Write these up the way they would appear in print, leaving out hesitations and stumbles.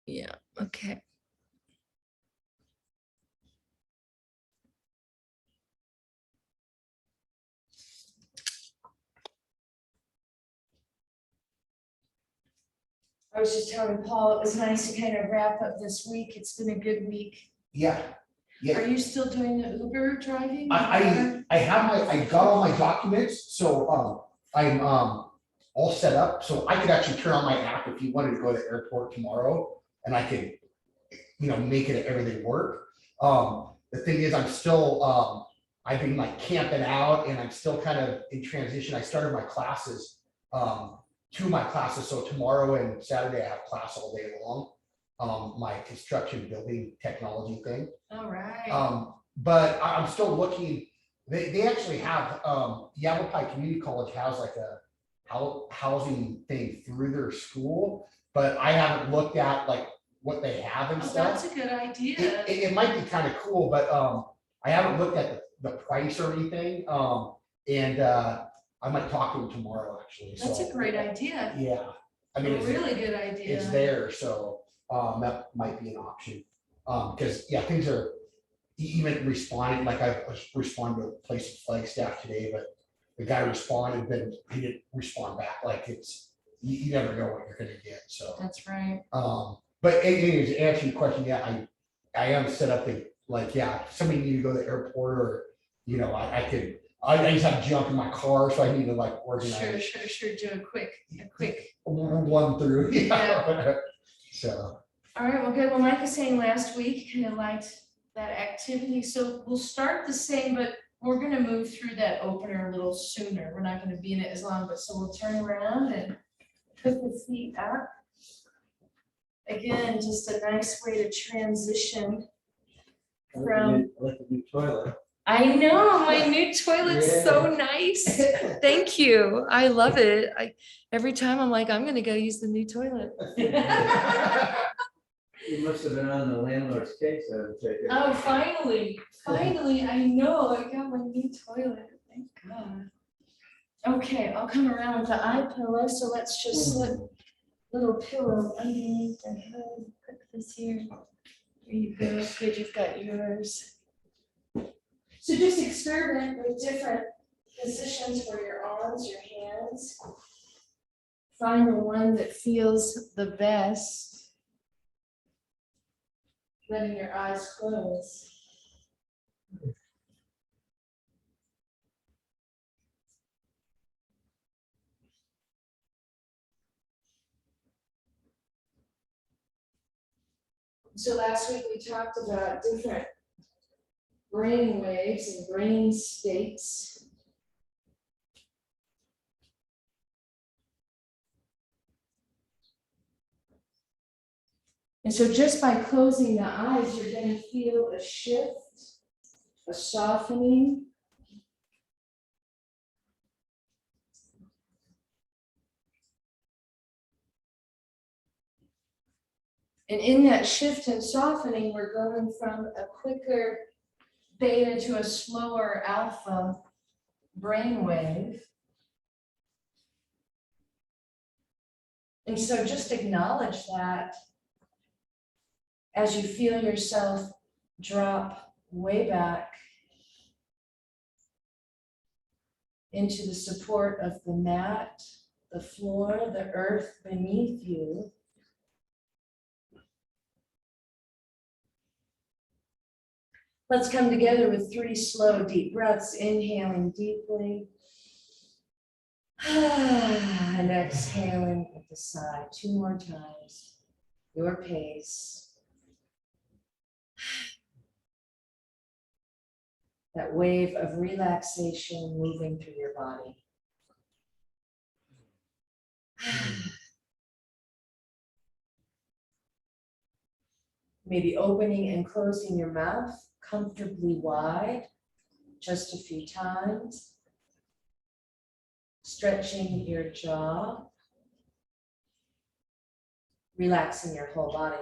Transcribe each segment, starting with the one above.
Yeah, okay. I was just telling Paul, it was nice to kind of wrap up this week. It's been a good week. Yeah, yeah. Are you still doing the Uber driving? I got all my documents, so I'm all set up, so I could actually turn on my app if you wanted to go to the airport tomorrow, and I could, make it everything work. The thing is, I'm still I've been like camping out, and I'm still kind of in transition. I started my classes, 2 of my classes, so tomorrow and Saturday I have class all day long. My construction building technology thing. All right. But I'm still looking, they actually have, Yavapai Community College has like a housing thing through their school, but I haven't looked at like what they have and Oh, stuff. that's a good idea. It might be kind of cool, but I haven't looked at the price or anything. And I might talk to them tomorrow, actually. That's So, a great idea. yeah. I mean, A really good idea. it's there, so that might be an option. Because yeah, things are even responding, like I was responding to a place of Flagstaff today, but the guy responded, but he didn't respond back. Like you never know what you're gonna get. So That's right. but anyways, to answer your question, yeah, I am set up to, like, yeah, if somebody need to go to the airport, or I just have junk in my car, so I need to like organize. Sure. Do a quick. One through. Yeah. So. All right, well, good. Well, Mike was saying last week, kind of liked that activity. So we'll start the same, but we're gonna move through that opener a little sooner. We're not gonna be in it as long, but so we'll turn around and put the feet up. Again, just a nice way to transition from. I like the new toilet. I know, my new toilet's so nice. Thank you. I love it. Every time I'm like, I'm gonna go use the new toilet. You must have been on the landlord's case, I would take it. Oh, finally, I know, I got my new toilet, thank God. Okay, I'll come around with the eye pillow, so let's just slip little pillow underneath the head, put this here. There you go, good, you've got yours. So just experiment with different positions for your arms, your hands. Find the one that feels the best. Letting your eyes close. So last week we talked about different brain waves and brain states. And so just by closing the eyes, you're going to feel a shift, a softening. And in that shift and softening, we're going from a quicker beta to a slower alpha brainwave. And so just acknowledge that as you feel yourself drop way back into the support of the mat, the floor, the earth beneath you. Let's come together with 3 slow, deep breaths, inhaling deeply. And exhaling at the side 2 more times, your pace. That wave of relaxation moving through your body. Maybe opening and closing your mouth comfortably wide, just a few times. Stretching your jaw. Relaxing your whole body.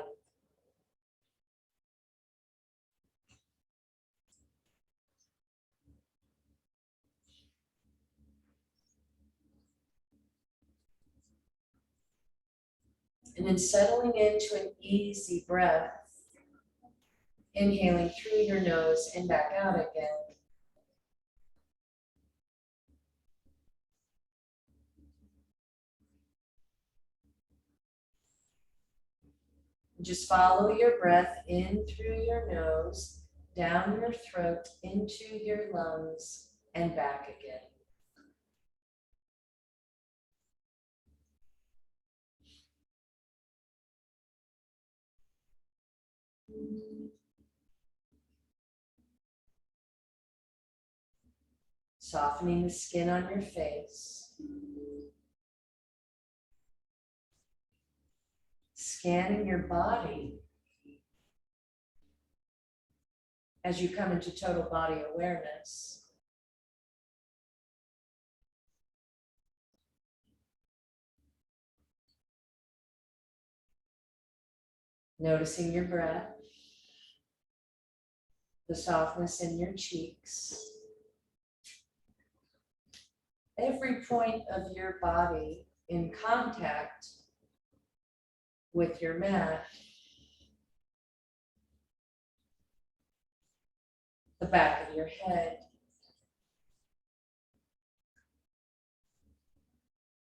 And then settling into an easy breath, inhaling through your nose and back out again. Just follow your breath in through your nose, down your throat, into your lungs, and back again. Softening the skin on your face. Scanning your body as you come into total body awareness. Noticing your breath, the softness in your cheeks. Every point of your body in contact with your mat. The back of your head.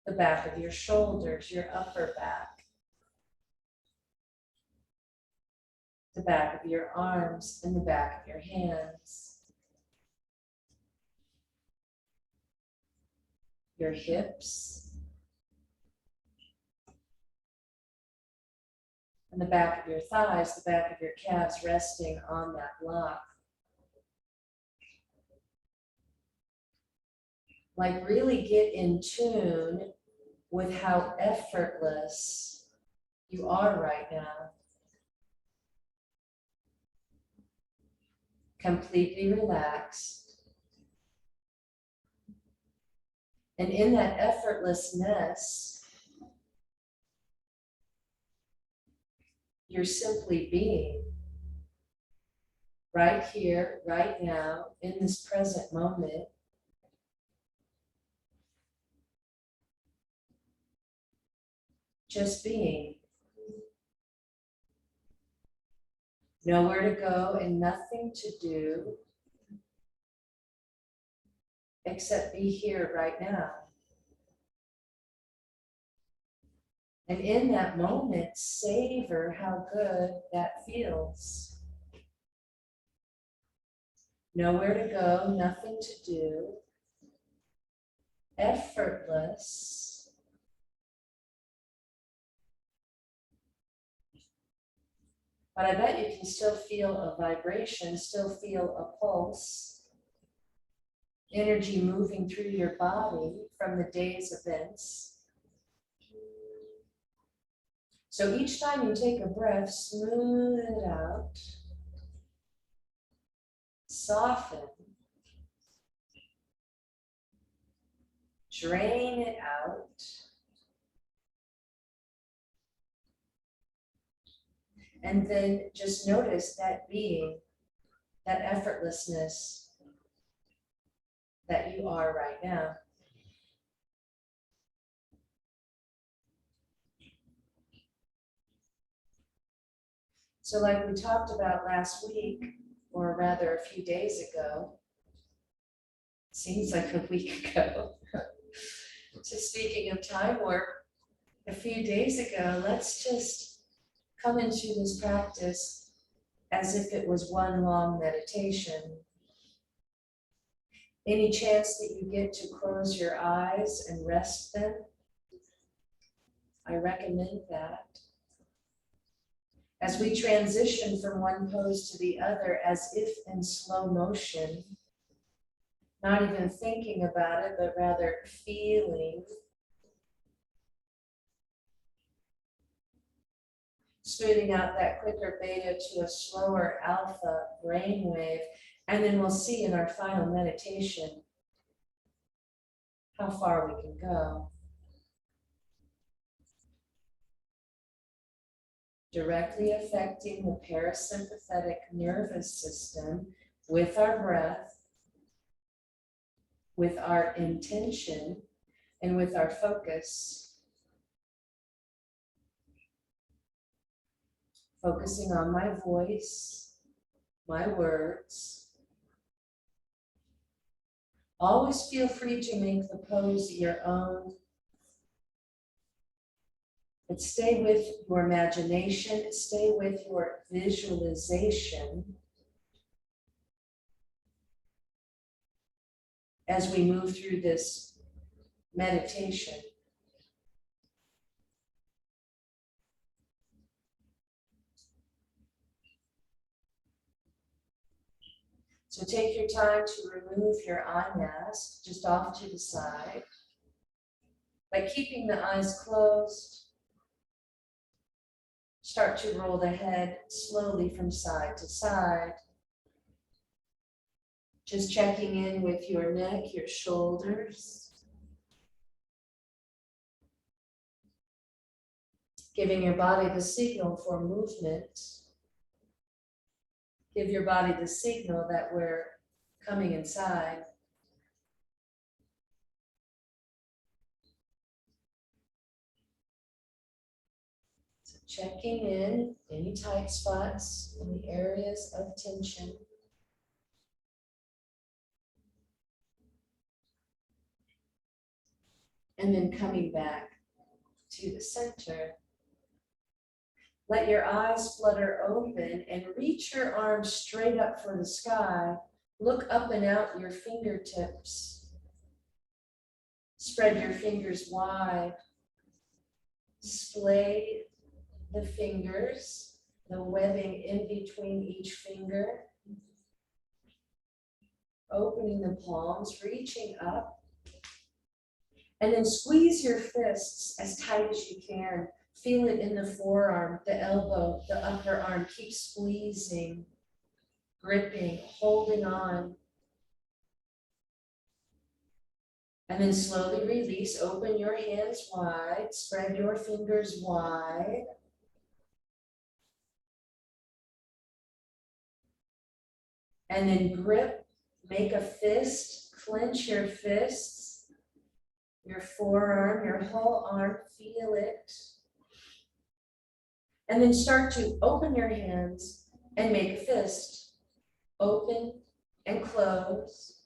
The back of your shoulders, your upper back. The back of your arms and the back of your hands. Your hips. And the back of your thighs, the back of your calves resting on that block. Like really get in tune with how effortless you are right now. Completely relaxed. And in that effortlessness, you're simply being right here, right now, in this present moment. Just being. Nowhere to go and nothing to do except be here right now. And in that moment, savor how good that feels. Nowhere to go, nothing to do, effortless. But I bet you can still feel a vibration, still feel a pulse, energy moving through your body from the day's events. So each time you take a breath, smooth it out, soften, drain it out, and then just notice that being, that effortlessness that you are right now. So like we talked about last week, or rather a few days ago, seems like a week ago. So speaking of time warp, a few days ago, let's just come into this practice as if it was one long meditation. Any chance that you get to close your eyes and rest them, I recommend that. As we transition from one pose to the other, as if in slow motion, not even thinking about it, but rather feeling, smoothing out that quicker beta to a slower alpha brainwave, and then we'll see in our final meditation how far we can go. Directly affecting the parasympathetic nervous system with our breath, with our intention, and with our focus. focusing on my voice, my words. Always feel free to make the pose your own. But stay with your imagination, stay with your visualization as we move through this meditation. So take your time to remove your eye mask just off to the side. By keeping the eyes closed, start to roll the head slowly from side to side. Just checking in with your neck, your shoulders. Giving your body the signal for movement. Give your body the signal that we're coming inside. So checking in any tight spots, any areas of tension. And then coming back to the center. Let your eyes flutter open and reach your arms straight up for the sky. Look up and out your fingertips. Spread your fingers wide. Splay the fingers, the webbing in between each finger. Opening the palms, reaching up. And then squeeze your fists as tight as you can. Feel it in the forearm, the elbow, the upper arm. Keep squeezing, gripping, holding on. And then slowly release. Open your hands wide. Spread your fingers wide. And then grip. Make a fist. Clench your fists. Your forearm, your whole arm. Feel it. And then start to open your hands and make a fist. Open and close.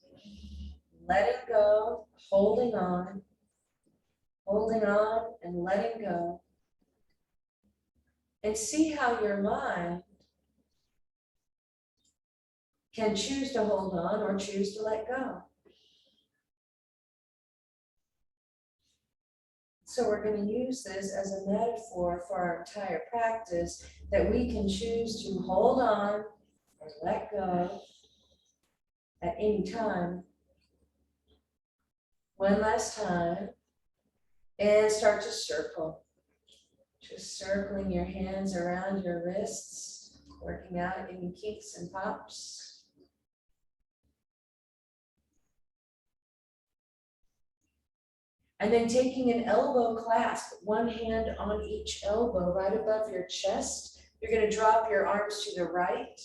Letting go, holding on and letting go. And see how your mind can choose to hold on or choose to let go. So we're going to use this as a metaphor for our entire practice, that we can choose to hold on or let go at any time. One last time. And start to circle. Just circling your hands around your wrists, working out any kinks and pops. And then taking an elbow clasp, one hand on each elbow right above your chest. You're going to drop your arms to the right.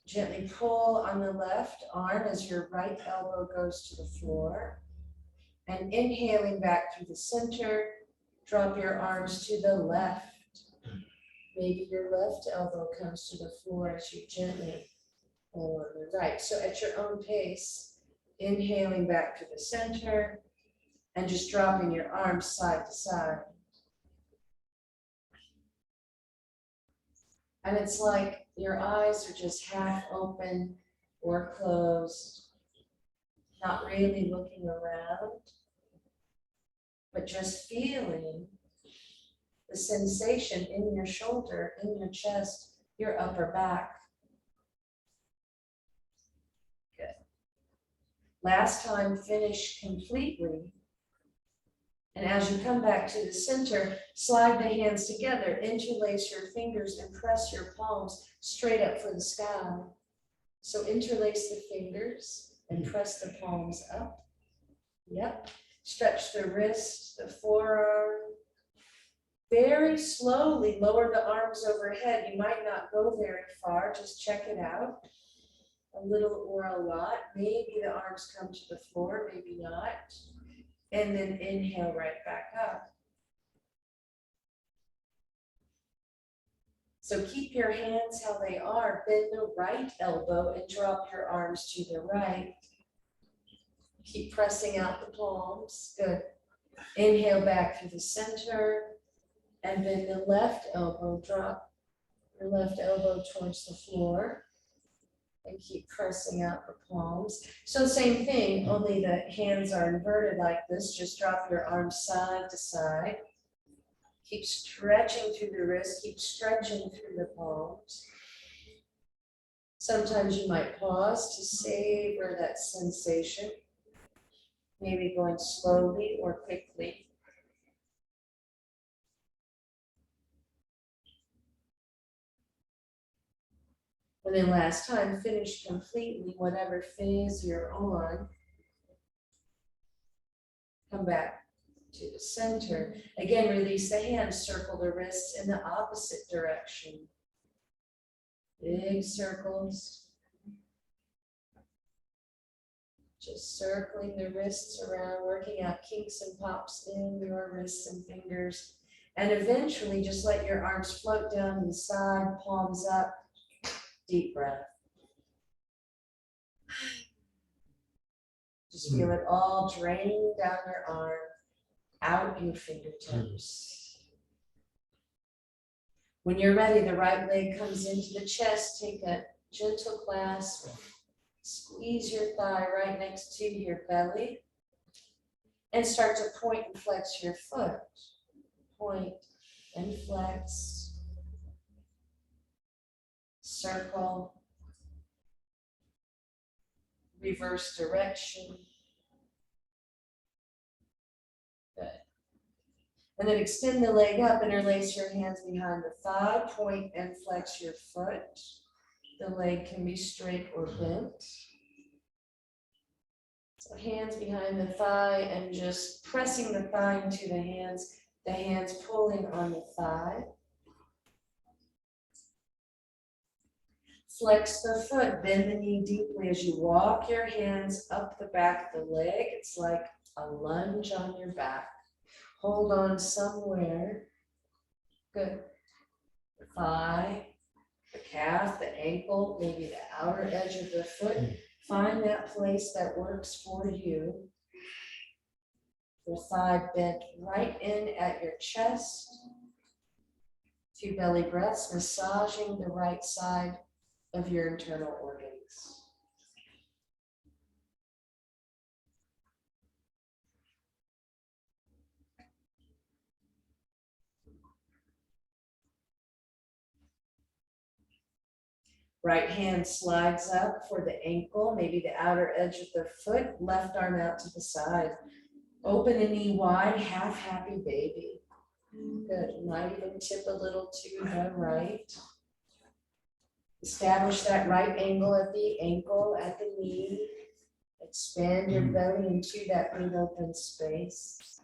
Gently pull on the left arm as your right elbow goes to the floor. And inhaling back through the center, drop your arms to the left. Maybe your left elbow comes to the floor as you gently pull on the right. So at your own pace, inhaling back to the center and just dropping your arms side to side. And it's like your eyes are just half open or closed, not really looking around, but just feeling the sensation in your shoulder, in your chest, your upper back. Good. Last time, finish completely. And as you come back to the center, slide the hands together, interlace your fingers and press your palms straight up for the sky. So interlace the fingers and press the palms up. Yep. Stretch the wrist, the forearm. Very slowly lower the arms overhead. You might not go very far, just check it out. A little or a lot. Maybe the arms come to the floor, maybe not. And then inhale right back up. So keep your hands how they are, bend the right elbow and drop your arms to the right. Keep pressing out the palms, good. Inhale back through the center and bend the left elbow, drop your left elbow towards the floor and keep pressing out the palms. So same thing, only the hands are inverted like this, just drop your arms side to side. Keep stretching through the wrist, keep stretching through the palms. Sometimes you might pause to savor that sensation, maybe going slowly or quickly. And then last time, finish completely whatever phase you're on. Come back to the center. Again, release the hands, circle the wrists in the opposite direction. Big circles. Just circling the wrists around, working out kinks and pops in your wrists and fingers. And eventually just let your arms float down to the side, palms up, deep breath. Just feel it all draining down your arm, out your fingertips. When you're ready, the right leg comes into the chest. Take a gentle clasp. Squeeze your thigh right next to your belly. And start to point and flex your foot. Point and flex. Circle. Reverse direction. Good. And then extend the leg up, interlace your hands behind the thigh, point and flex your foot. The leg can be straight or bent. So hands behind the thigh and just pressing the thigh into the hands pulling on the thigh. Flex the foot, bend the knee deeply as you walk your hands up the back of the leg. It's like a lunge on your back. Hold on somewhere. Good. The thigh, the calf, the ankle, maybe the outer edge of the foot. Find that place that works for you. Your thigh bent right in at your chest. 2 belly breaths, massaging the right side of your internal organs. Right hand slides up for the ankle, maybe the outer edge of the foot, left arm out to the side. Open the knee wide, half happy baby. Good, might even tip a little to the right. Establish that right angle at the ankle, at the knee. Expand your belly into that big open space.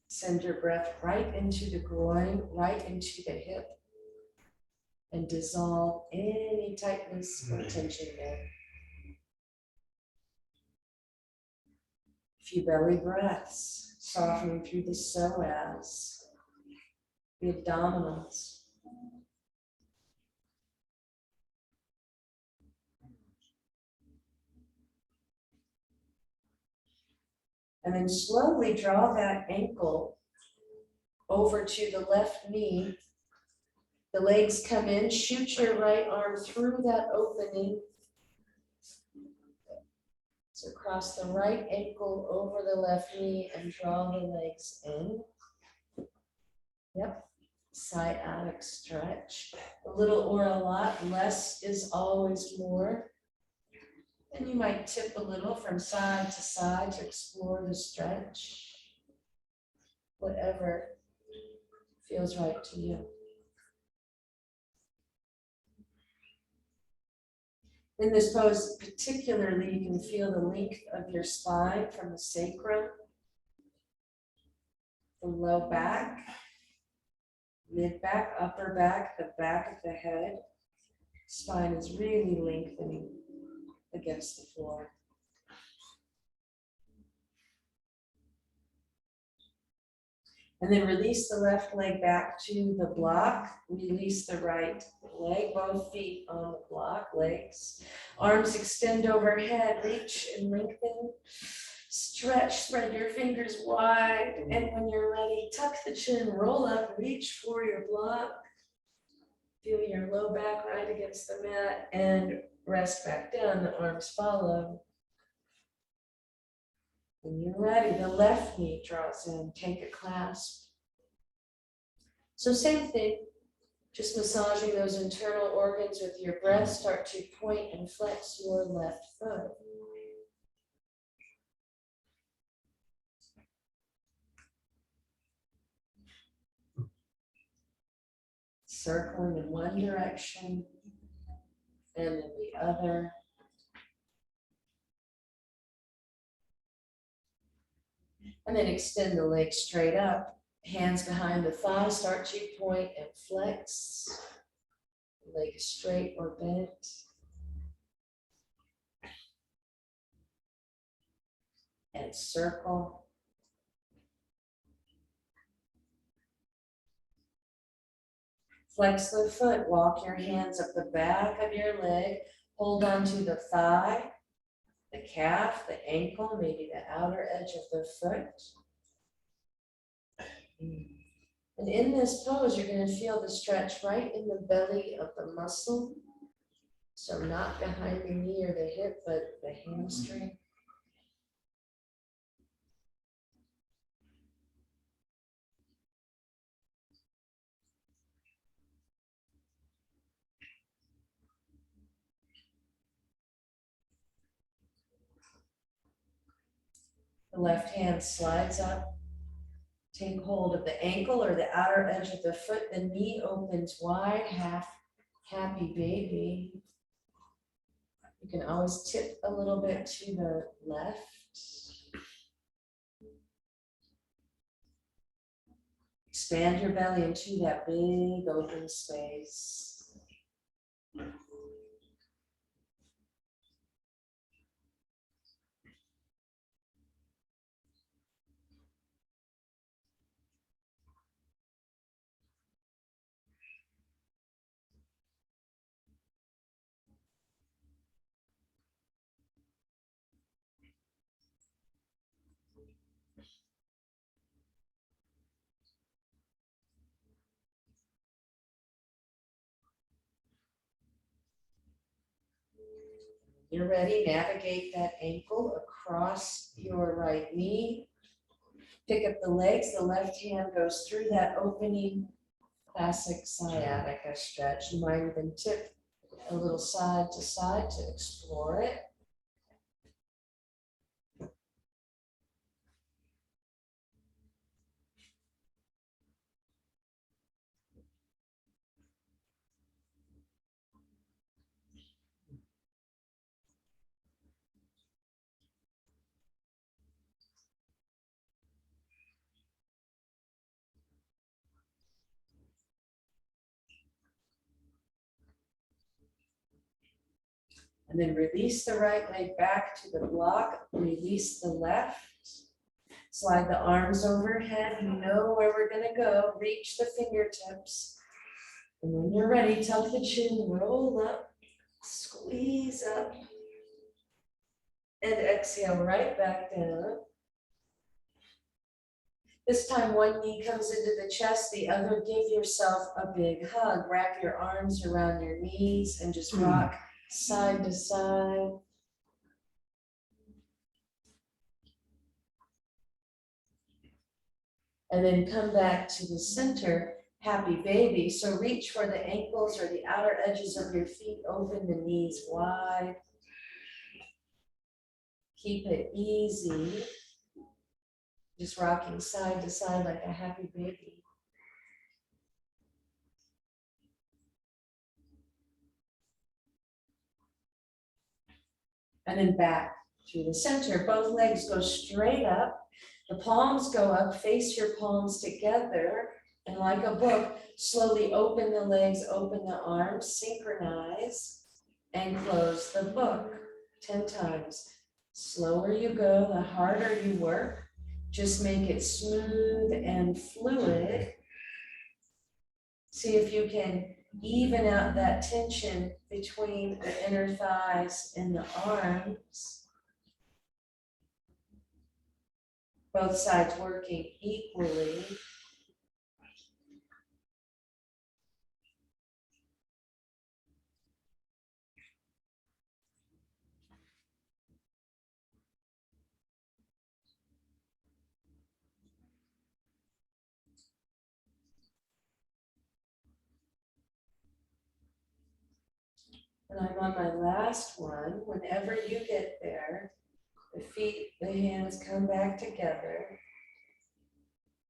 Send your breath right into the groin, right into the hip, and dissolve any tightness or tension there. A few belly breaths, softening through the psoas, the abdominals. And then slowly draw that ankle over to the left knee. The legs come in, shoot your right arm through that opening. So cross the right ankle over the left knee and draw the legs in. Yep, sciatic stretch. A little or a lot, less is always more. And you might tip a little from side to side to explore the stretch. Whatever feels right to you. In this pose, particularly, you can feel the length of your spine from the sacrum, the low back, mid back, upper back, the back of the head. Spine is really lengthening against the floor. And then release the left leg back to the block. Release the right leg, both feet on the block, legs. Arms extend overhead, reach and lengthen. Stretch, spread your fingers wide. And when you're ready, tuck the chin, roll up, reach for your block. Feel your low back right against the mat and rest back down, the arms follow. When you're ready, the left knee draws in, take a clasp. So same thing, just massaging those internal organs with your breath. Start to point and flex your left foot. Circling in one direction and in the other. And then extend the legs straight up, hands behind the thigh, start to point and flex. Leg straight or bent. And circle. Flex the foot, walk your hands up the back of your leg, hold on to the thigh, the calf, the ankle, maybe the outer edge of the foot. And in this pose, you're going to feel the stretch right in the belly of the muscle. So not behind the knee or the hip, but the hamstring. The left hand slides up. Take hold of the ankle or the outer edge of the foot. The knee opens wide, half happy baby. You can always tip a little bit to the left. Expand your belly into that big open space. You're ready, navigate that ankle across your right knee. Pick up the legs, the left hand goes through that opening, classic sciatica stretch. You might even tip a little side to side to explore it. And then release the right leg back to the block, release the left. Slide the arms overhead, you know where we're gonna go, reach the fingertips. And when you're ready, tuck the chin, roll up, squeeze up. And exhale right back down. This time one knee comes into the chest, the other, give yourself a big hug. Wrap your arms around your knees and just rock side to side. And then come back to the center, happy baby. So reach for the ankles or the outer edges of your feet, open the knees wide. Keep it easy. Just rocking side to side like a happy baby. And then back to the center. Both legs go straight up. The palms go up, face your palms together. And like a book, slowly open the legs, open the arms, synchronize, and close the book 10 times. Slower you go, the harder you work. Just make it smooth and fluid. See if you can even out that tension between the inner thighs and the arms. Both sides working equally. And I'm on my last one. Whenever you get there, the feet, the hands come back together.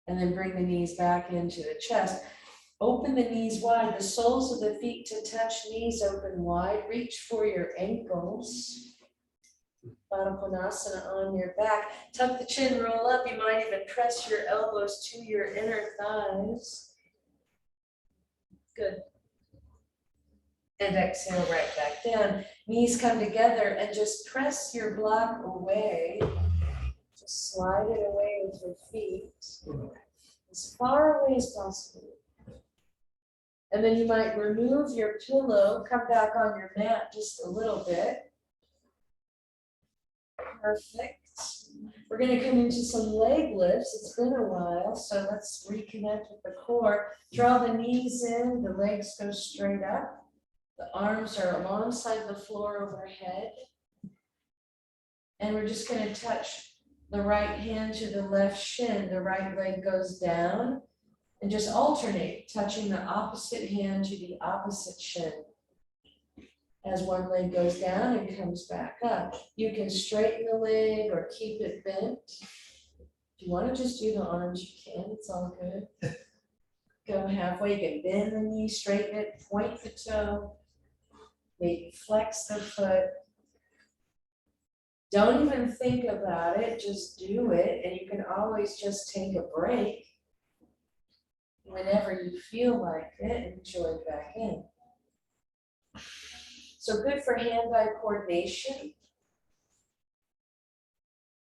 And then bring the knees back into the chest. Open the knees wide, the soles of the feet to touch, knees open wide. Reach for your ankles. Baddha Konasana on your back. Tuck the chin, roll up. You might even press your elbows to your inner thighs. Good. And exhale right back down. Knees come together and just press your block away. Just slide it away with your feet. As far away as possible. And then you might remove your pillow, come back on your mat just a little bit. Perfect. We're going to come into some leg lifts. It's been a while, so let's reconnect with the core. Draw the knees in, the legs go straight up. The arms are alongside the floor overhead. And we're just going to touch the right hand to the left shin. The right leg goes down. And just alternate, touching the opposite hand to the opposite shin. As one leg goes down and comes back up. You can straighten the leg or keep it bent. If you want to just do the arms, you can, it's all good. Go halfway, you can bend the knee, straighten it, point the toe, maybe flex the foot. Don't even think about it, just do it, and you can always just take a break. Whenever you feel like it, and join back in. So good for hand-eye coordination.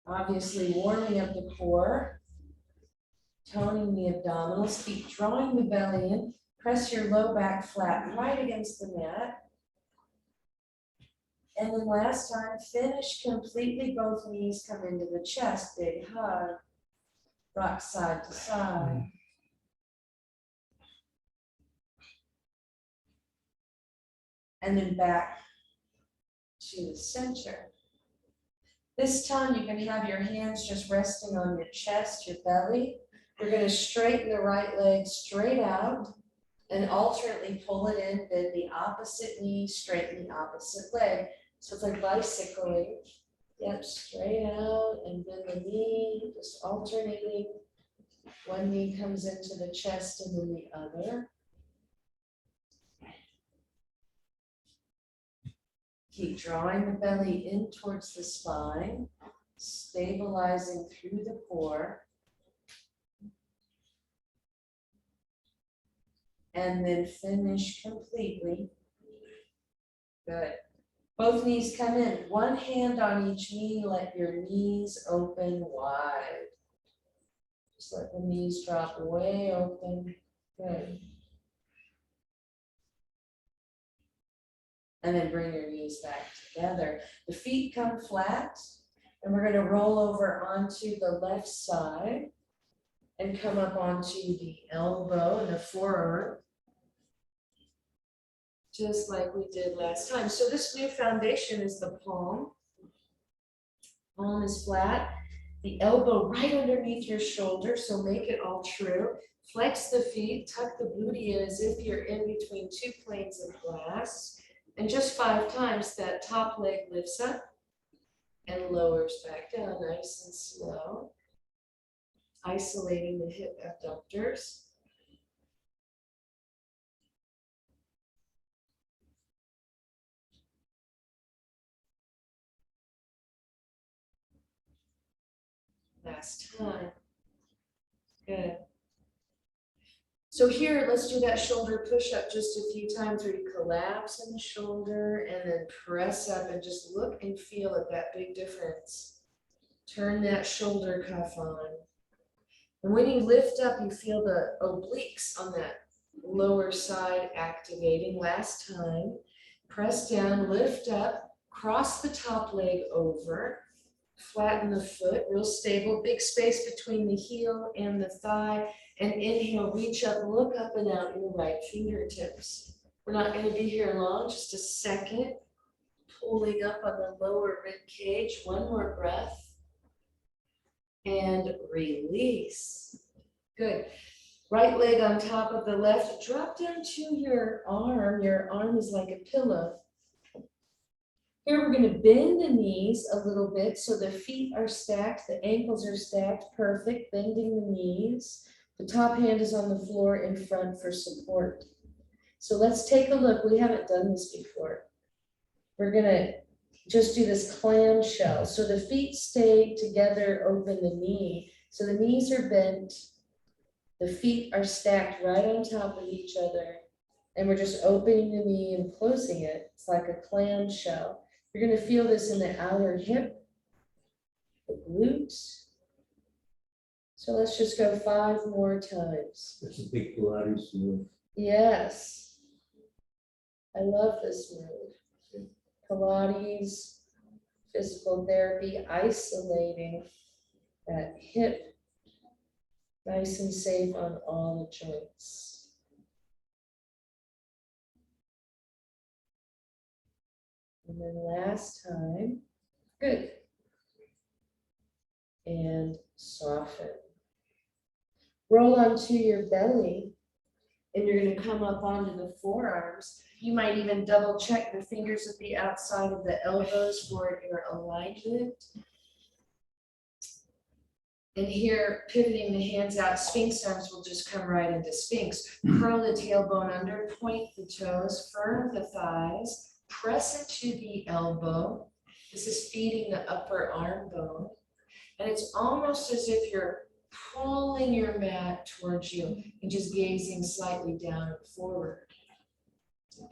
Obviously warming up the core, toning the abdominals, keep drawing the belly in, press your low back flat right against the mat. And then last time, finish completely, both knees come into the chest, big hug, rock side to side. And then back to the center. This time you can have your hands just resting on your chest, your belly. You're going to straighten the right leg straight out and alternately pull it in, bend the opposite knee, straighten the opposite leg. So it's like bicycling. Yep, straight out and bend the knee, just alternating. One knee comes into the chest and then the other. Keep drawing the belly in towards the spine, stabilizing through the core. And then finish completely. Good. Both knees come in. One hand on each knee, let your knees open wide. Just let the knees drop way open. Good. And then bring your knees back together. The feet come flat, and we're going to roll over onto the left side and come up onto the elbow and the forearm, just like we did last time. So this new foundation is the palm. Palm is flat, the elbow right underneath your shoulder, so make it all true. Flex the feet, tuck the booty in as if you're in between two planes of glass. And just 5 times, that top leg lifts up and lowers back down, nice and slow. Isolating the hip abductors. Last time. Good. So here, let's do that shoulder push-up just a few times where you collapse in the shoulder and then press up and just look and feel at that big difference. Turn that shoulder cuff on. And when you lift up, you feel the obliques on that lower side activating. Last time, press down, lift up, cross the top leg over, flatten the foot, real stable, big space between the heel and the thigh. And inhale, reach up, look up and out in the right fingertips. We're not going to be here long, just a second. Pulling up on the lower rib cage. One more breath. And release. Good. Right leg on top of the left. Drop down to your arm. Your arm is like a pillow. Here we're going to bend the knees a little bit so the feet are stacked, the ankles are stacked. Perfect. Bending the knees. The top hand is on the floor in front for support. So let's take a look. We haven't done this before. We're going to just do this clamshell. So the feet stay together, open the knee. So the knees are bent. The feet are stacked right on top of each other. And we're just opening the knee and closing it. It's like a clamshell. You're going to feel this in the outer hip, the glutes. So let's just go 5 more times. That's a big Pilates move. Yes. I love this move. Pilates, physical therapy, isolating that hip, nice and safe on all the joints. And then last time, good. And soften. Roll onto your belly, and you're going to come up onto the forearms. You might even double check the fingers at the outside of the elbows for your alignment. And here, pivoting the hands out, Sphinx arms will just come right into Sphinx. Curl the tailbone under, point the toes, firm the thighs, press into the elbow. This is feeding the upper arm bone. And it's almost as if you're pulling your mat towards you and just gazing slightly down and forward.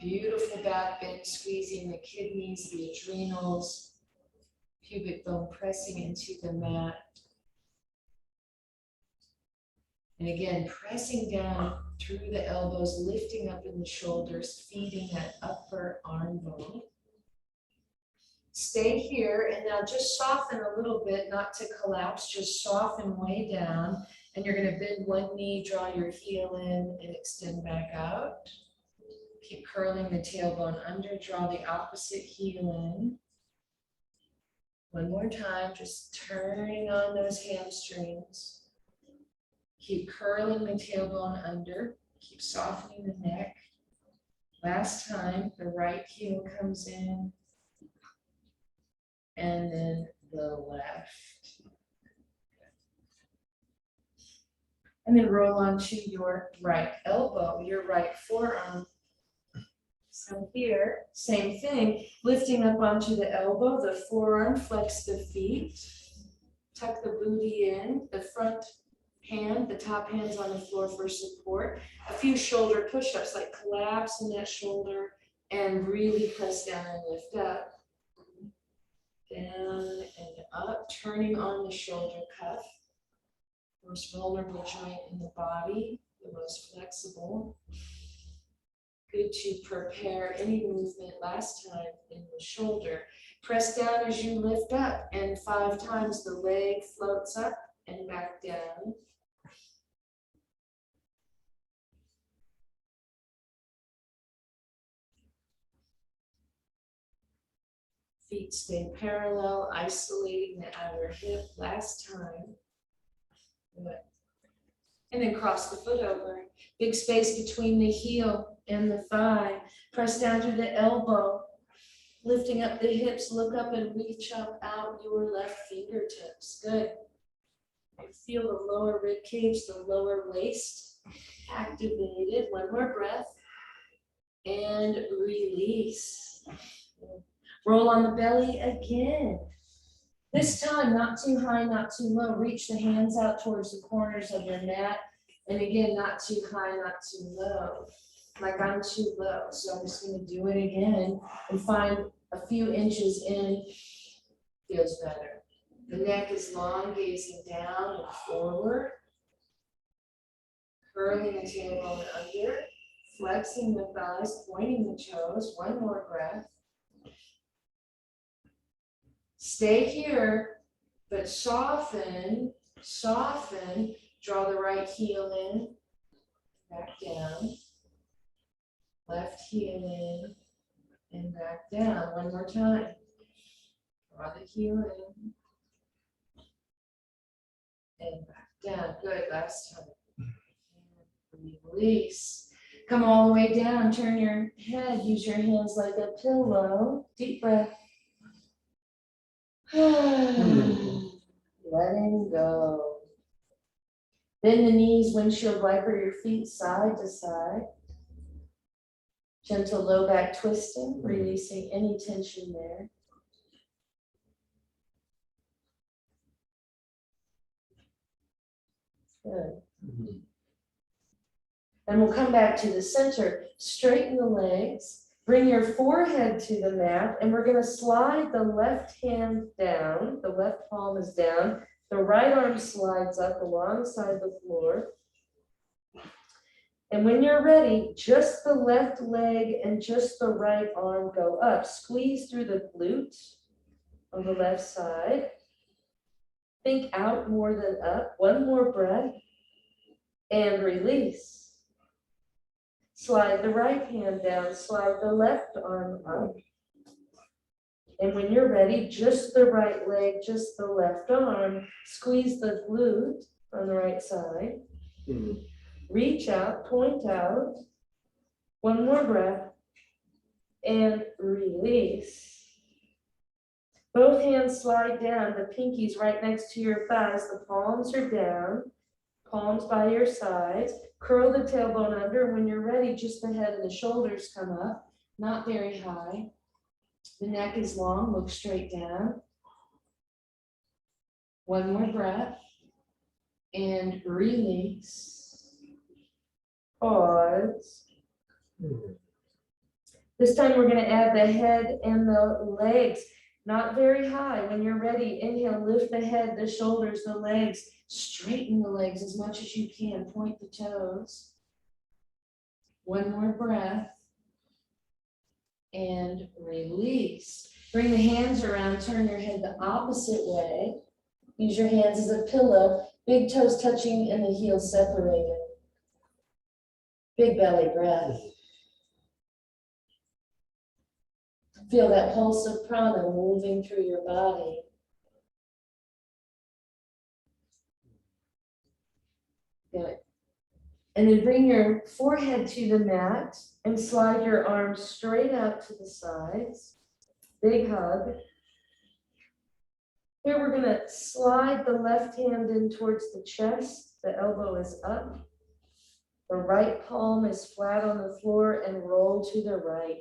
Beautiful back bend, squeezing the kidneys, the adrenals, pubic bone pressing into the mat. And again, pressing down through the elbows, lifting up in the shoulders, feeding that upper arm bone. Stay here, and now just soften a little bit, not to collapse, just soften way down. And you're going to bend one knee, draw your heel in, and extend back out. Keep curling the tailbone under, draw the opposite heel in. One more time, just turning on those hamstrings. Keep curling the tailbone under, keep softening the neck. Last time, the right heel comes in, and then the left. And then roll onto your right elbow, your right forearm. So here, same thing, lifting up onto the elbow, the forearm, flex the feet, tuck the booty in, the front hand, the top hand's on the floor for support. A few shoulder push-ups, like collapse in that shoulder and really press down and lift up. Down and up, turning on the shoulder cuff. Most vulnerable joint in the body, the most flexible. Good to prepare any movement last time in the shoulder. Press down as you lift up, and 5 times the leg floats up and back down. Feet stay parallel, isolating the outer hip. Last time. Good. And then cross the foot over. Big space between the heel and the thigh. Press down to the elbow. Lifting up the hips, look up and reach up out your left fingertips. Good. Feel the lower rib cage, the lower waist activated. One more breath. And release. Roll on the belly again. This time, not too high, not too low. Reach the hands out towards the corners of your mat And again, not too high, not too low. Like I'm too low, so I'm just gonna do it again and find a few inches in, feels better. The neck is long, gazing down and forward. Curling the tailbone under, flexing the thighs, pointing the toes. One more breath. Stay here, but soften, soften. Draw the right heel in, back down. Left heel in and back down. One more time. Draw the heel in and back down. Good, last time. And release. Come all the way down, turn your head, use your hands like a pillow. Deep breath. Letting go. Bend the knees, windshield wiper your feet side to side. Gentle low back twisting, releasing any tension there. Good. And we'll come back to the center, straighten the legs, bring your forehead to the mat, and we're gonna slide the left hand down, the left palm is down, the right arm slides up alongside the floor. And when you're ready, just the left leg and just the right arm go up. Squeeze through the glute on the left side. Think out more than up. One more breath and release. Slide the right hand down, slide the left arm up. And when you're ready, just the right leg, just the left arm. Squeeze the glute on the right side. Reach out, point out. One more breath and release. Both hands slide down, the pinkies right next to your thighs, the palms are down, palms by your sides. Curl the tailbone under. When you're ready, just the head and the shoulders come up, not very high. The neck is long, look straight down. One more breath and release. Pause. This time we're going to add the head and the legs, not very high. When you're ready, inhale, lift the head, the shoulders, the legs, straighten the legs as much as you can, point the toes. One more breath and release. Bring the hands around, turn your head the opposite way. Use your hands as a pillow, big toes touching and the heels separated. Big belly breath. Feel that pulse of prana moving through your body. Good. And then bring your forehead to the mat and slide your arms straight out to the sides. Big hug. Here we're going to slide the left hand in towards the chest. The elbow is up. The right palm is flat on the floor and roll to the right.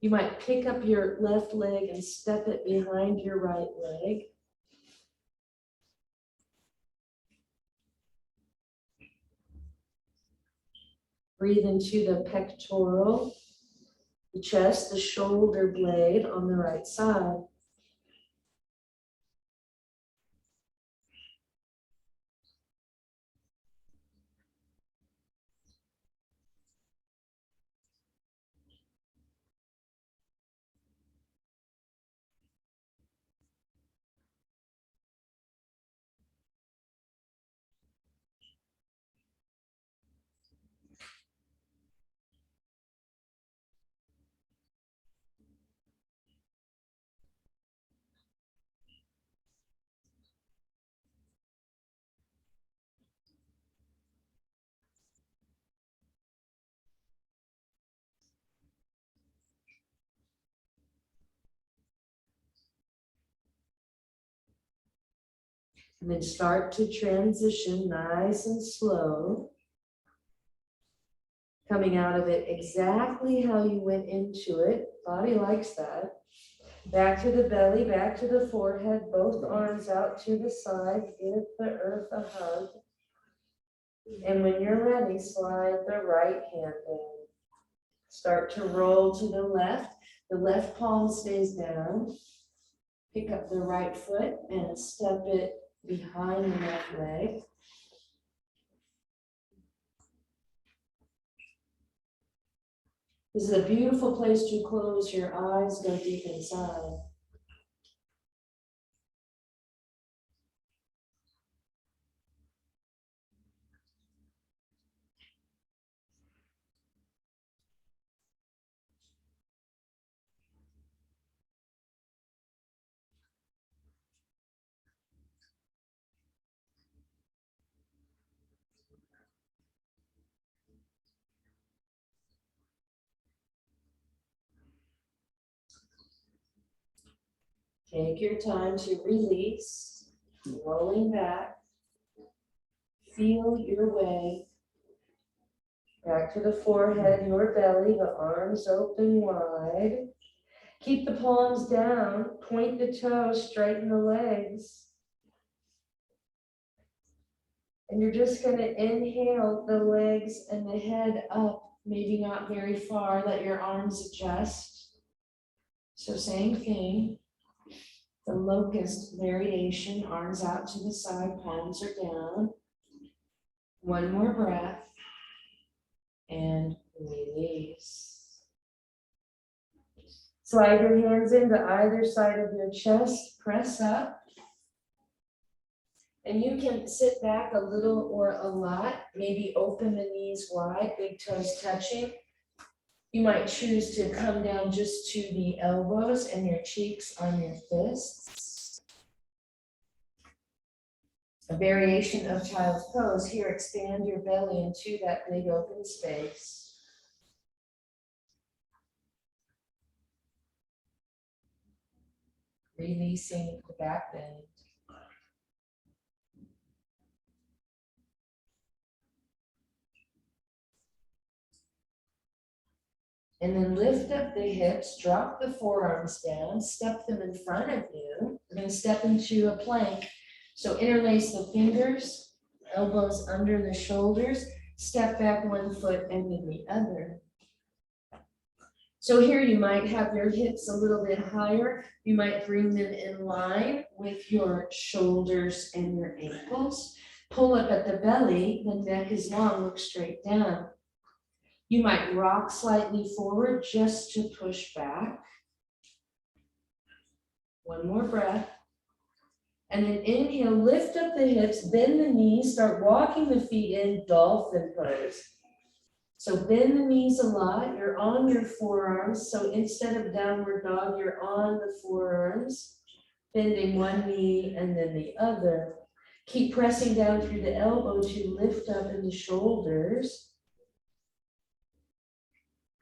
You might pick up your left leg and step it behind your right leg. Breathe into the pectoral, the chest, the shoulder blade on the right side. And then start to transition nice and slow. Coming out of it exactly how you went into it. Body likes that. Back to the belly, back to the forehead, both arms out to the side. Give the earth a hug. And when you're ready, slide the right hand in. Start to roll to the left. The left palm stays down. Pick up the right foot and step it behind the left leg. This is a beautiful place to close your eyes, go deep inside. Take your time to release, rolling back. Feel your way back to the forehead, your belly, the arms open wide. Keep the palms down, point the toes, straighten the legs. And you're just going to inhale the legs and the head up, maybe not very far. Let your arms adjust. So same thing. The locust variation, arms out to the side, palms are down. One more breath and release. Slide your hands into either side of your chest, press up. And you can sit back a little or a lot, maybe open the knees wide, big toes touching. You might choose to come down just to the elbows and your cheeks on your fists. A variation of child's pose. Here, expand your belly into that big open space. Releasing the back bend. And then lift up the hips, drop the forearms down, step them in front of you. We're going to step into a plank. So interlace the fingers, elbows under the shoulders, step back one foot and then the other. So here you might have your hips a little bit higher. You might bring them in line with your shoulders and your ankles. Pull up at the belly, the neck is long, look straight down. You might rock slightly forward just to push back. One more breath. And then inhale, lift up the hips, bend the knees, start walking the feet in, dolphin pose. So bend the knees a lot, you're on your forearms. So instead of downward dog, you're on the forearms, bending one knee and then the other. Keep pressing down through the elbow to lift up in the shoulders.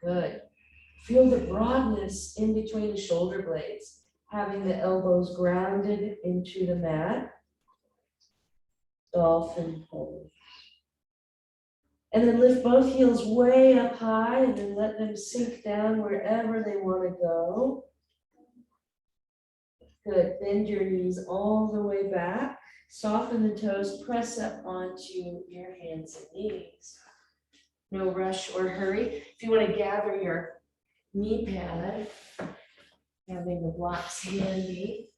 Good. Feel the broadness in between the shoulder blades, having the elbows grounded into the mat. Dolphin pose. And then lift both heels way up high and then let them sink down wherever they want to go. Good. Bend your knees all the way back. Soften the toes, press up onto your hands and knees. No rush or hurry. If you want to gather your knee pad, having the blocks handy.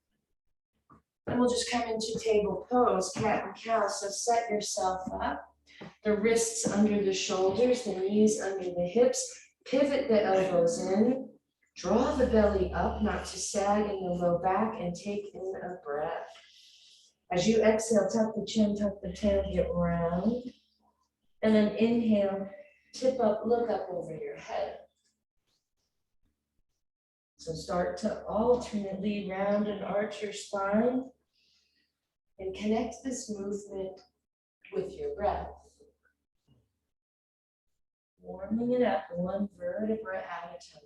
And we'll just come into table pose, cat and cow. So set yourself up. The wrists under the shoulders, the knees under the hips. Pivot the elbows in. Draw the belly up, not to sag in the low back, and take in a breath. As you exhale, tuck the chin, tuck the tail, get round. And then inhale, tip up, look up over your head. So start to alternately round and arch your spine and connect this movement with your breath. Warming it up one vertebra at a time.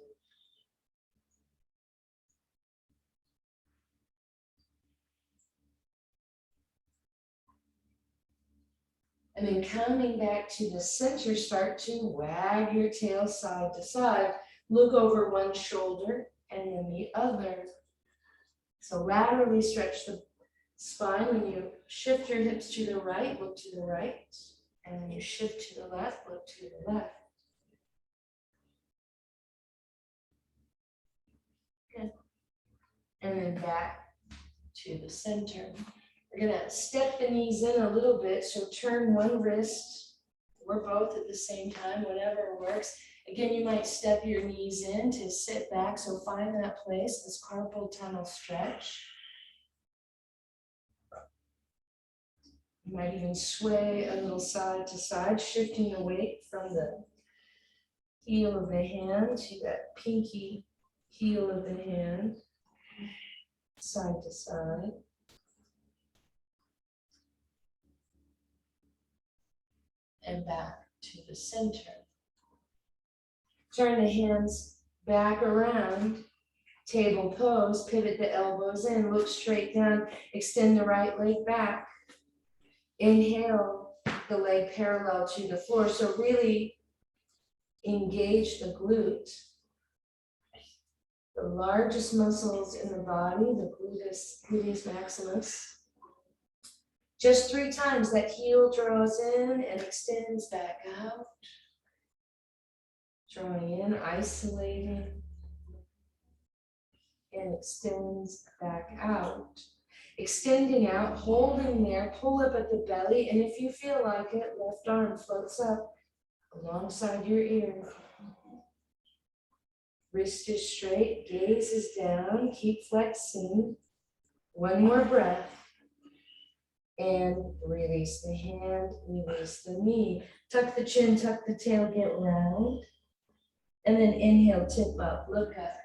And then coming back to the center, start to wag your tail side to side. Look over one shoulder and then the other. So laterally stretch the spine. When you shift your hips to the right, look to the right. And then you shift to the left, look to the left. Good. And then back to the center. We're gonna step the knees in a little bit, so turn one wrist or both at the same time, whatever works. Again, you might step your knees in to sit back, so find that place, this carpal tunnel stretch. You might even sway a little side to side, shifting the weight from the heel of the hand to that pinky heel of the hand, side to side. And back to the center. Turn the hands back around, table pose, pivot the elbows in, look straight down, extend the right leg back. Inhale, the leg parallel to the floor. So really engage the glute. The largest muscles in the body, the gluteus maximus. Just 3 times, that heel draws in and extends back out. Drawing in, isolating, and extends back out. Extending out, holding there, pull up at the belly, and if you feel like it, left arm floats up alongside your ear. Wrist is straight, gaze is down, keep flexing. One more breath. And release the hand, release the knee. Tuck the chin, tuck the tail, get round. And then inhale, tip up, look up.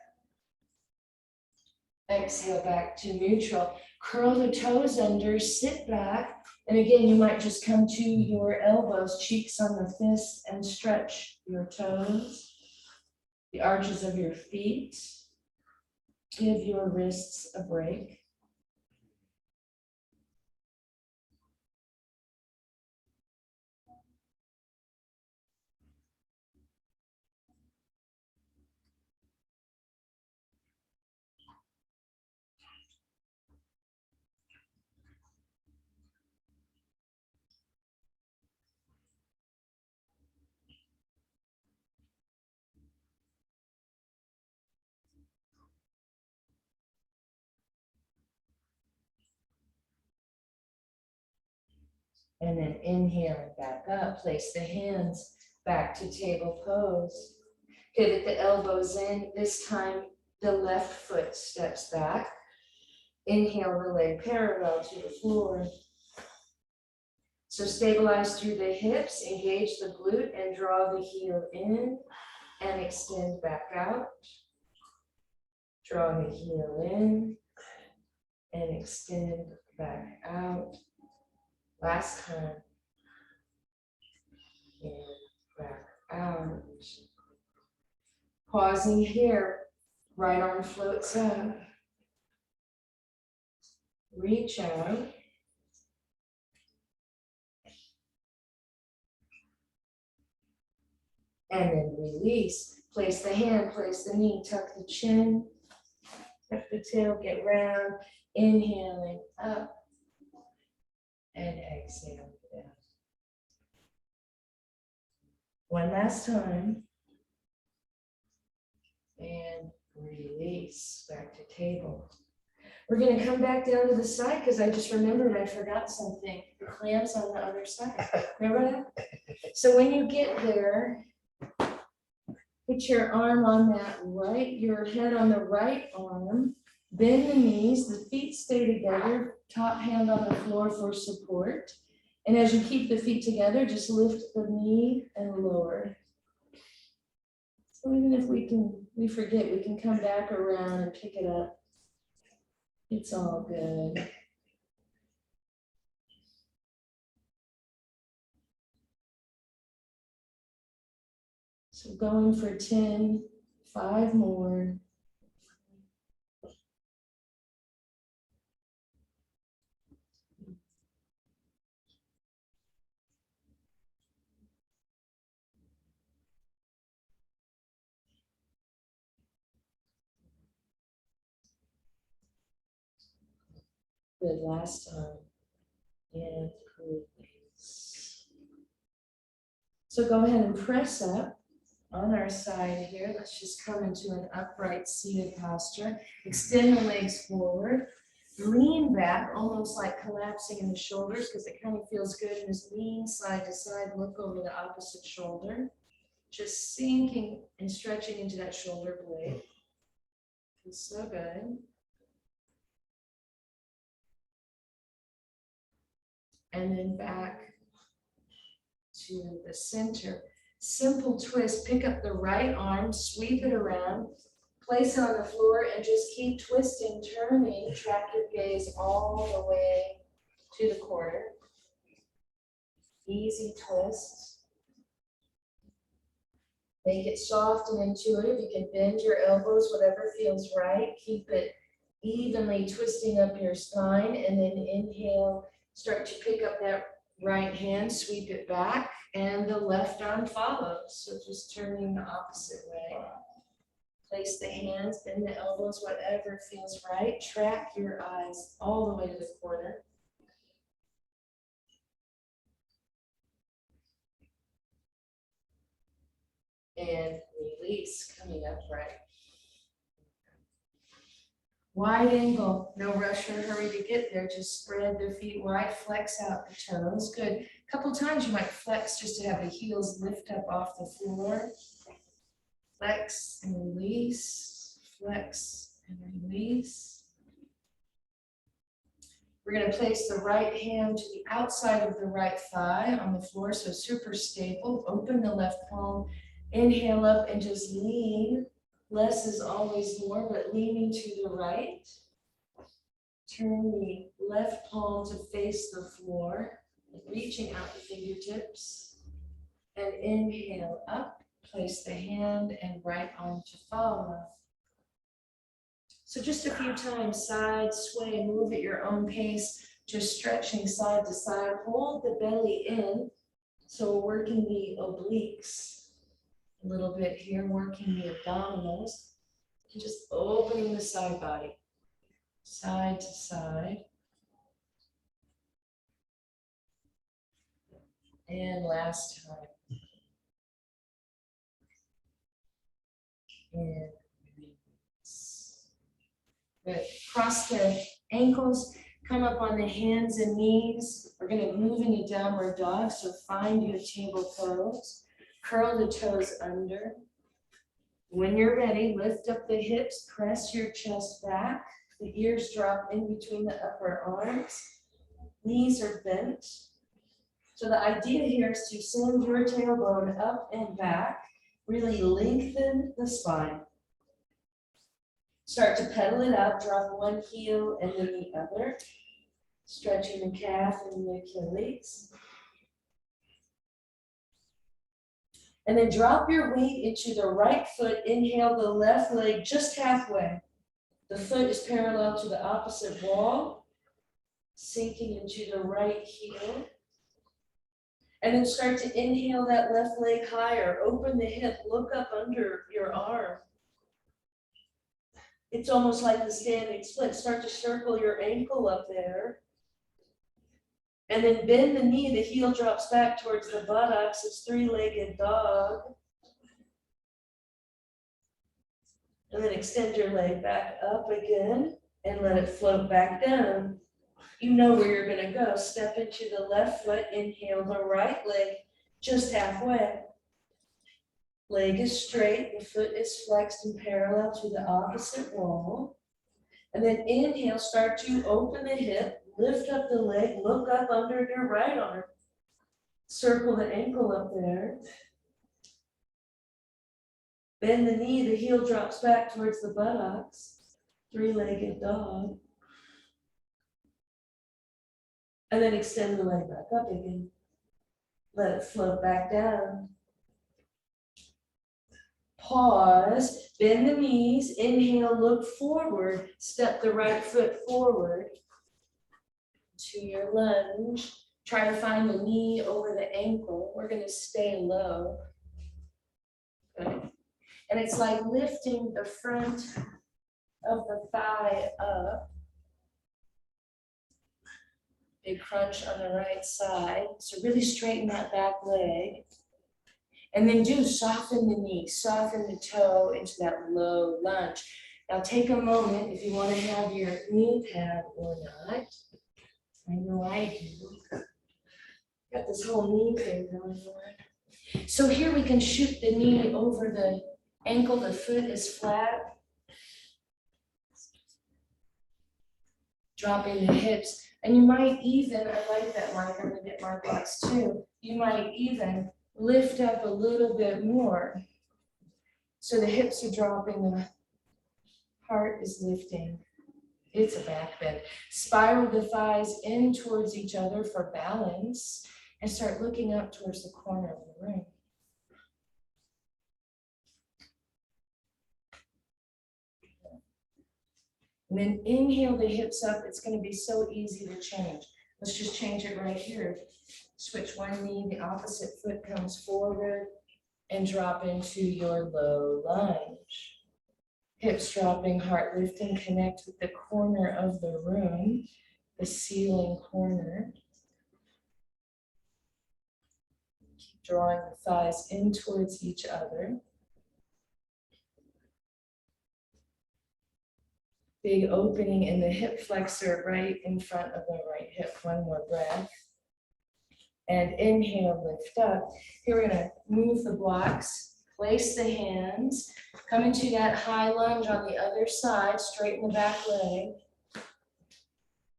Exhale back to neutral. Curl the toes under, sit back. And again, you might just come to your elbows, cheeks on the fists, and stretch your toes, the arches of your feet. Give your wrists a break. And then inhale and back up. Place the hands back to table pose. Pivot the elbows in. This time, the left foot steps back. Inhale, the leg parallel to the floor. So stabilize through the hips, engage the glute, and draw the heel in and extend back out. Draw the heel in and extend back out. Last time. And back out. Pausing here, right arm floats up. Reach out. And then release. Place the hand, place the knee, tuck the chin, tuck the tail, get round. Inhaling up and exhaling down. One last time. And release back to table. We're going to come back down to the side because I just remembered I forgot something. The clamps on the other side. Remember that? So when you get there, put your arm on that right, your head on the right arm. Bend the knees, the feet stay together, top hand on the floor for support. And as you keep the feet together, just lift the knee and lower. So even if we forget, we can come back around and pick it up. It's all good. So going for 10, 5 more. Good, last time. And release. So go ahead and press up on our side here. Let's just come into an upright seated posture. Extend the legs forward. Lean back, almost like collapsing in the shoulders because it kind of feels good. And just lean side to side, look over the opposite shoulder. Just sinking and stretching into that shoulder blade. Feels so good. And then back to the center. Simple twist, pick up the right arm, sweep it around, place it on the floor and just keep twisting, turning, track your gaze all the way to the corner. Easy twist. Make it soft and intuitive. You can bend your elbows, whatever feels right. Keep it evenly twisting up your spine and then inhale, start to pick up that right hand, sweep it back, and the left arm follows. So just turning the opposite way. Place the hands, bend the elbows, whatever feels right. Track your eyes all the way to the corner. And release, coming upright. Wide angle, no rush or hurry to get there. Just spread the feet wide, flex out the toes. Good. A couple times you might flex just to have the heels lift up off the floor. Flex and release, flex and release. We're going to place the right hand to the outside of the right thigh on the floor, so super stable. Open the left palm, inhale up and just lean. Less is always more, but leaning to the right. Turn the left palm to face the floor, reaching out the fingertips. And inhale up, place the hand and right arm to follow. So just a few times, side sway, move at your own pace, just stretching side to side. Hold the belly in. So we're working the obliques a little bit here, working the abdominals, and just opening the side body, side to side. And last time. And release. Good. Cross the ankles, come up on the hands and knees. We're going to move into downward dog, so find your table pose. Curl the toes under. When you're ready, lift up the hips, press your chest back. The ears drop in between the upper arms. Knees are bent. So the idea here is to send your tailbone up and back. Really lengthen the spine. Start to pedal it out, drop one heel and then the other. Stretching the calf and the Achilles. And then drop your weight into the right foot. Inhale the left leg just halfway. The foot is parallel to the opposite wall. Sinking into the right heel. And then start to inhale that left leg higher. Open the hip, look up under your arm. It's almost like the standing split. Start to circle your ankle up there. And then bend the knee, the heel drops back towards the buttocks. It's three-legged dog. And then extend your leg back up again and let it float back down. You know where you're gonna go. Step into the left foot, inhale the right leg just halfway. Leg is straight, the foot is flexed and parallel to the opposite wall. And then inhale, start to open the hip, lift up the leg, look up under your right arm. Circle the ankle up there. Bend the knee, the heel drops back towards the buttocks. Three-legged dog. And then extend the leg back up again. Let it float back down. Pause, bend the knees, inhale, look forward, step the right foot forward to your lunge. Try to find the knee over the ankle. We're going to stay low. Good. And it's like lifting the front of the thigh up. Big crunch on the right side. So really straighten that back leg. And then do soften the knee, soften the toe into that low lunge. Now take a moment if you want to have your knee pad or not. I know I do. Got this whole knee thing going on. So here we can shoot the knee over the ankle, the foot is flat. Dropping the hips. And you might even, I like that, Mike, I'm gonna get my box too. You might even lift up a little bit more. So the hips are dropping, the heart is lifting. It's a back bend. Spiral the thighs in towards each other for balance and start looking up towards the corner of the room. And then inhale the hips up. It's going to be so easy to change. Let's just change it right here. Switch one knee, the opposite foot comes forward and drop into your low lunge. Hips dropping, heart lifting, connect with the corner of the room, the ceiling corner. Keep drawing the thighs in towards each other. Big opening in the hip flexor right in front of the right hip. One more breath. And inhale, lift up. Here we're gonna move the blocks, place the hands, come into that high lunge on the other side, straighten the back leg.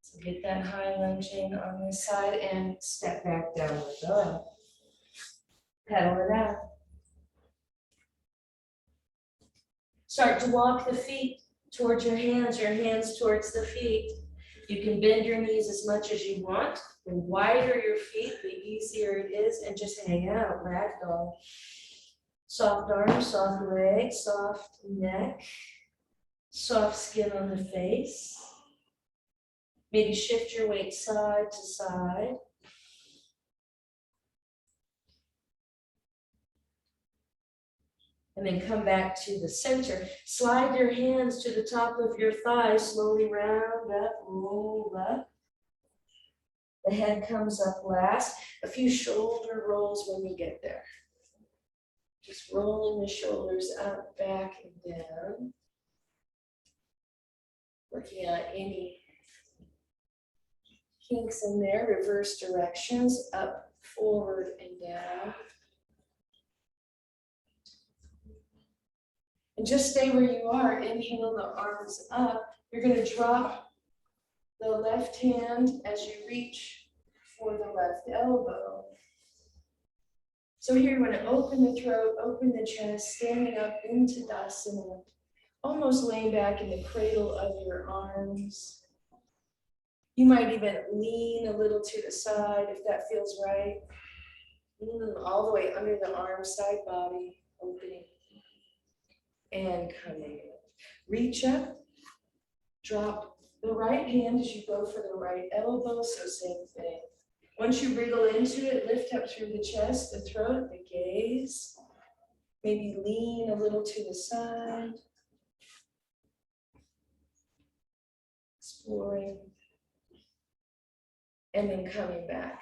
So get that high lunge in on this side and step back downward dog. Pedal it out. Start to walk the feet towards your hands towards the feet. You can bend your knees as much as you want. The wider your feet, the easier it is, and just hang out, ragdoll. Soft arms, soft legs, soft neck, soft skin on the face. Maybe shift your weight side to side. And then come back to the center. Slide your hands to the top of your thighs, slowly round up, roll up. The head comes up last. A few shoulder rolls when you get there. Just rolling the shoulders up, back, and down. Working out any kinks in there, reverse directions, up, forward, and down. And just stay where you are. Inhale the arms up. You're going to drop the left hand as you reach for the left elbow. So here you're going to open the throat, open the chest, standing up into Dasana, almost laying back in the cradle of your arms. You might even lean a little to the side if that feels right. All the way under the arms, side body, opening. And coming. Reach up, drop the right hand as you go for the right elbow, so same thing. Once you wriggle into it, lift up through the chest, the throat, the gaze. Maybe lean a little to the side. Exploring. And then coming back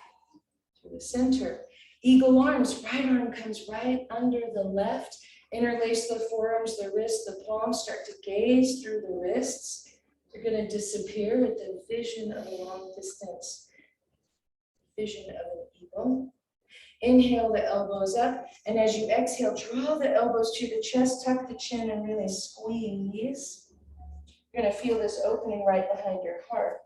to the center. Eagle arms, right arm comes right under the left. Interlace the forearms, the wrists, the palms, start to gaze through the wrists. You're going to disappear with the vision of a long distance, vision of an eagle. Inhale the elbows up, and as you exhale, draw the elbows to the chest, tuck the chin, and really squeeze. You're going to feel this opening right behind your heart.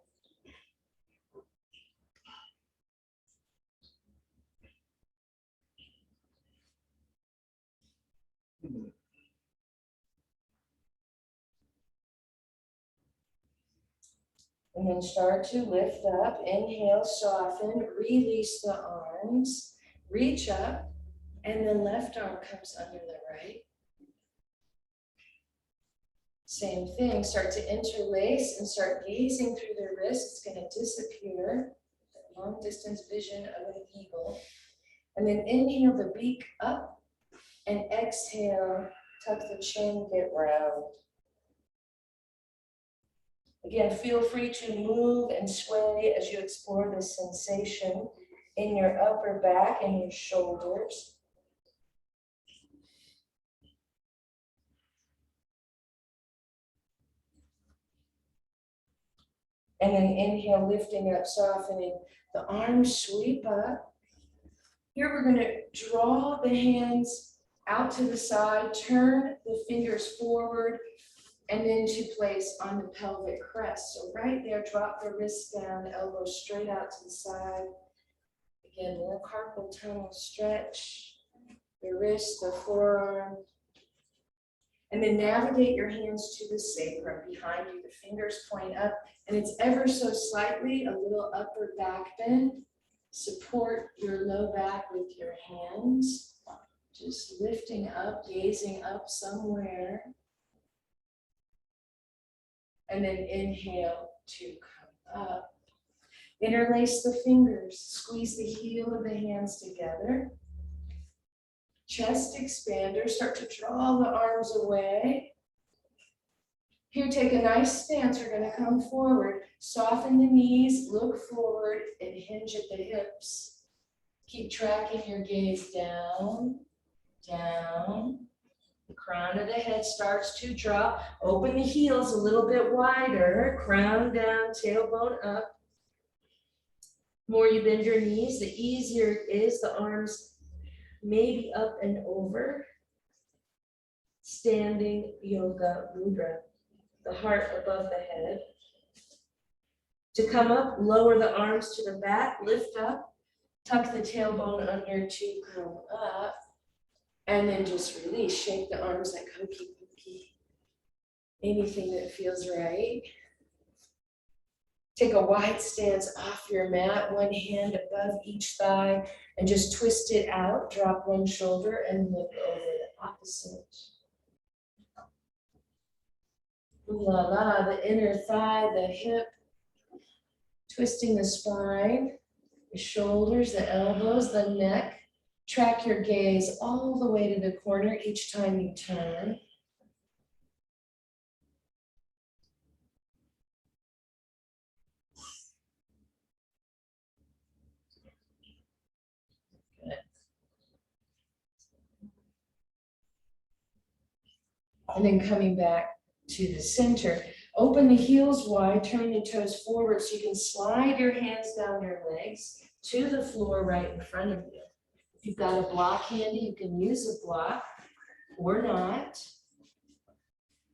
And then start to lift up. Inhale, soften, release the arms, reach up, and then left arm comes under the right. Same thing, start to interlace and start gazing through the wrist. It's going to disappear. Long distance vision of an eagle. And then inhale the beak up and exhale, tuck the chin, get round. Again, feel free to move and sway as you explore this sensation in your upper back and your shoulders. And then inhale, lifting up, softening. The arms sweep up. Here we're going to draw the hands out to the side, turn the fingers forward, and into place on the pelvic crest. So right there, drop the wrists down, elbows straight out to the side. Again, more carpal tunnel stretch, the wrist, the forearm. And then navigate your hands to the sacrum behind you. The fingers point up, and it's ever so slightly a little upward back bend. Support your low back with your hands. Just lifting up, gazing up somewhere. And then inhale to come up. Interlace the fingers, squeeze the heel of the hands together. Chest expander, start to draw the arms away. Here, take a nice stance. We're going to come forward, soften the knees, look forward, and hinge at the hips. Keep tracking your gaze down, down. The crown of the head starts to drop. Open the heels a little bit wider, crown down, tailbone up. The more you bend your knees, the easier it is. The arms maybe up and over. Standing yoga mudra. The heart above the head. To come up, lower the arms to the back, lift up, tuck the tailbone under to come up, and then just release. Shake the arms like hokey pokey. Anything that feels right. Take a wide stance off your mat, one hand above each thigh, and just twist it out. Drop one shoulder and look over the opposite. Ooh la la, the inner thigh, the hip, twisting the spine, the shoulders, the elbows, the neck. Track your gaze all the way to the corner each time you turn. Good. And then coming back to the center. Open the heels wide, turn the toes forward so you can slide your hands down your legs to the floor right in front of you. If you've got a block handy, you can use a block or not.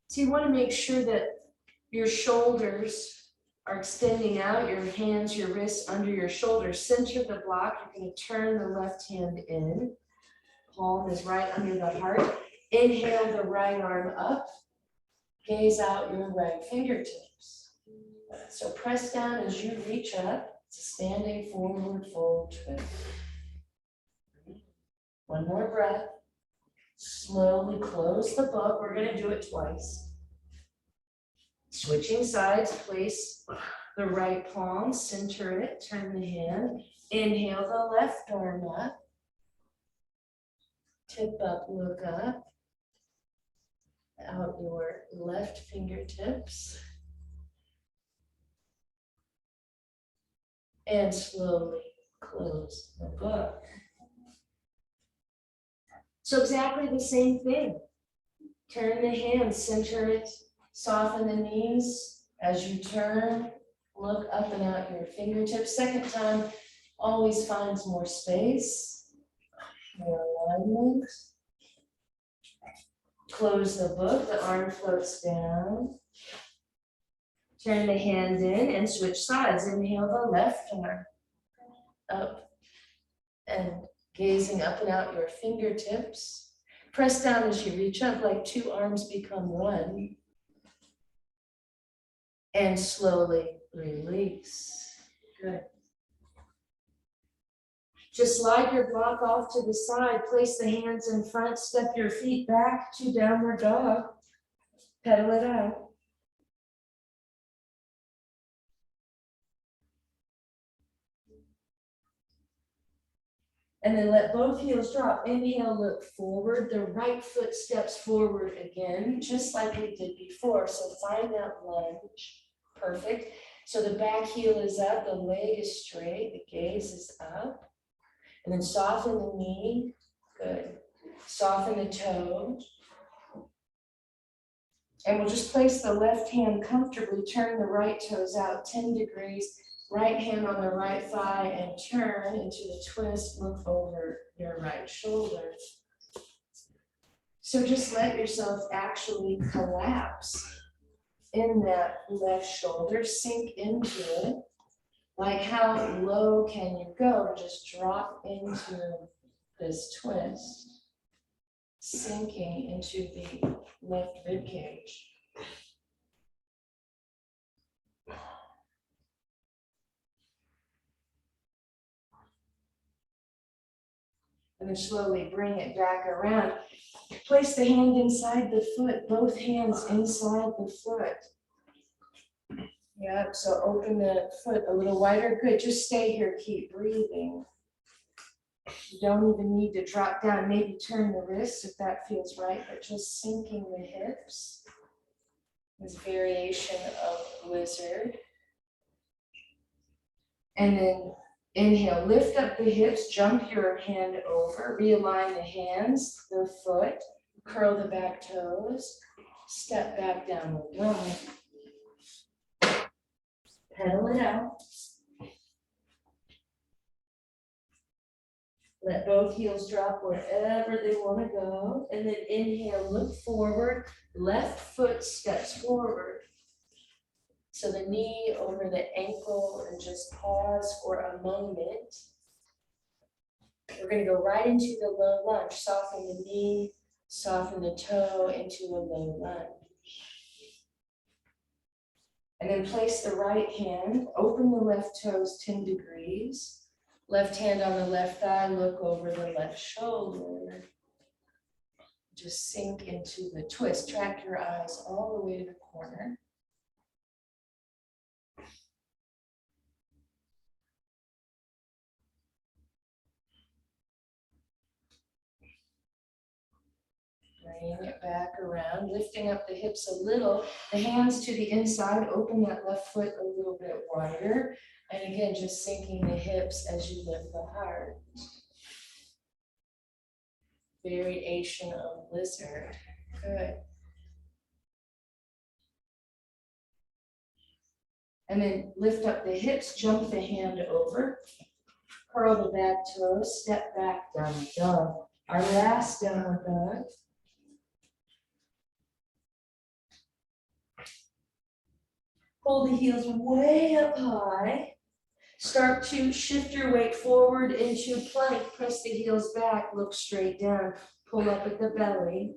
So you want to make sure that your shoulders are extending out, your hands, your wrists under your shoulders. Center the block. You're going to turn the left hand in. Palm is right under the heart. Inhale the right arm up. Gaze out your right fingertips. So press down as you reach up. It's a standing forward fold twist. One more breath. Slowly close the book. We're going to do it twice. Switching sides, place the right palm, center it, turn the hand. Inhale the left arm up. Tip up, look up. Out your left fingertips. And slowly close the book. So exactly the same thing. Turn the hands, center it, soften the knees. As you turn, look up and out your fingertips. Second time always finds more space, more alignment. Close the book, the arm floats down. Turn the hand in and switch sides. Inhale the left arm up and gazing up and out your fingertips. Press down as you reach up, like two arms become one. And slowly release. Good. Just slide your block off to the side, place the hands in front, step your feet back to downward dog. Pedal it out. And then let both heels drop. Inhale, look forward. The right foot steps forward again, just like we did before. So find that lunge. Perfect. So the back heel is up, the leg is straight, the gaze is up. And then soften the knee. Good. Soften the toe. And we'll just place the left hand comfortably, turn the right toes out 10 degrees, right hand on the right thigh and turn into the twist, look over your right shoulder. So just let yourself actually collapse in that left shoulder, sink into it. Like how low can you go? Just drop into this twist, sinking into the left rib cage. And then slowly bring it back around. Place the hand inside the foot, both hands inside the foot. Yep, so open the foot a little wider. Good, just stay here, keep breathing. You don't even need to drop down, maybe turn the wrists if that feels right, but just sinking the hips. This variation of lizard. And then inhale, lift up the hips, jump your hand over, realign the hands, the foot, curl the back toes, step back down the dog. Pedal it out. Let both heels drop wherever they want to go. And then inhale, look forward, left foot steps forward. So the knee over the ankle and just pause for a moment. We're going to go right into the low lunge. Soften the knee, soften the toe into a low lunge. And then place the right hand, open the left toes 10 degrees. Left hand on the left thigh, look over the left shoulder. Just sink into the twist. Track your eyes all the way to the corner. Bring it back around, lifting up the hips a little. The hands to the inside, open that left foot a little bit wider. And again, just sinking the hips as you lift the heart. Variation of lizard. Good. And then lift up the hips, jump the hand over. Curl the back toes, step back, downward dog. Our last downward dog. Pull the heels way up high. Start to shift your weight forward into plank. Press the heels back, look straight down. Pull up at the belly.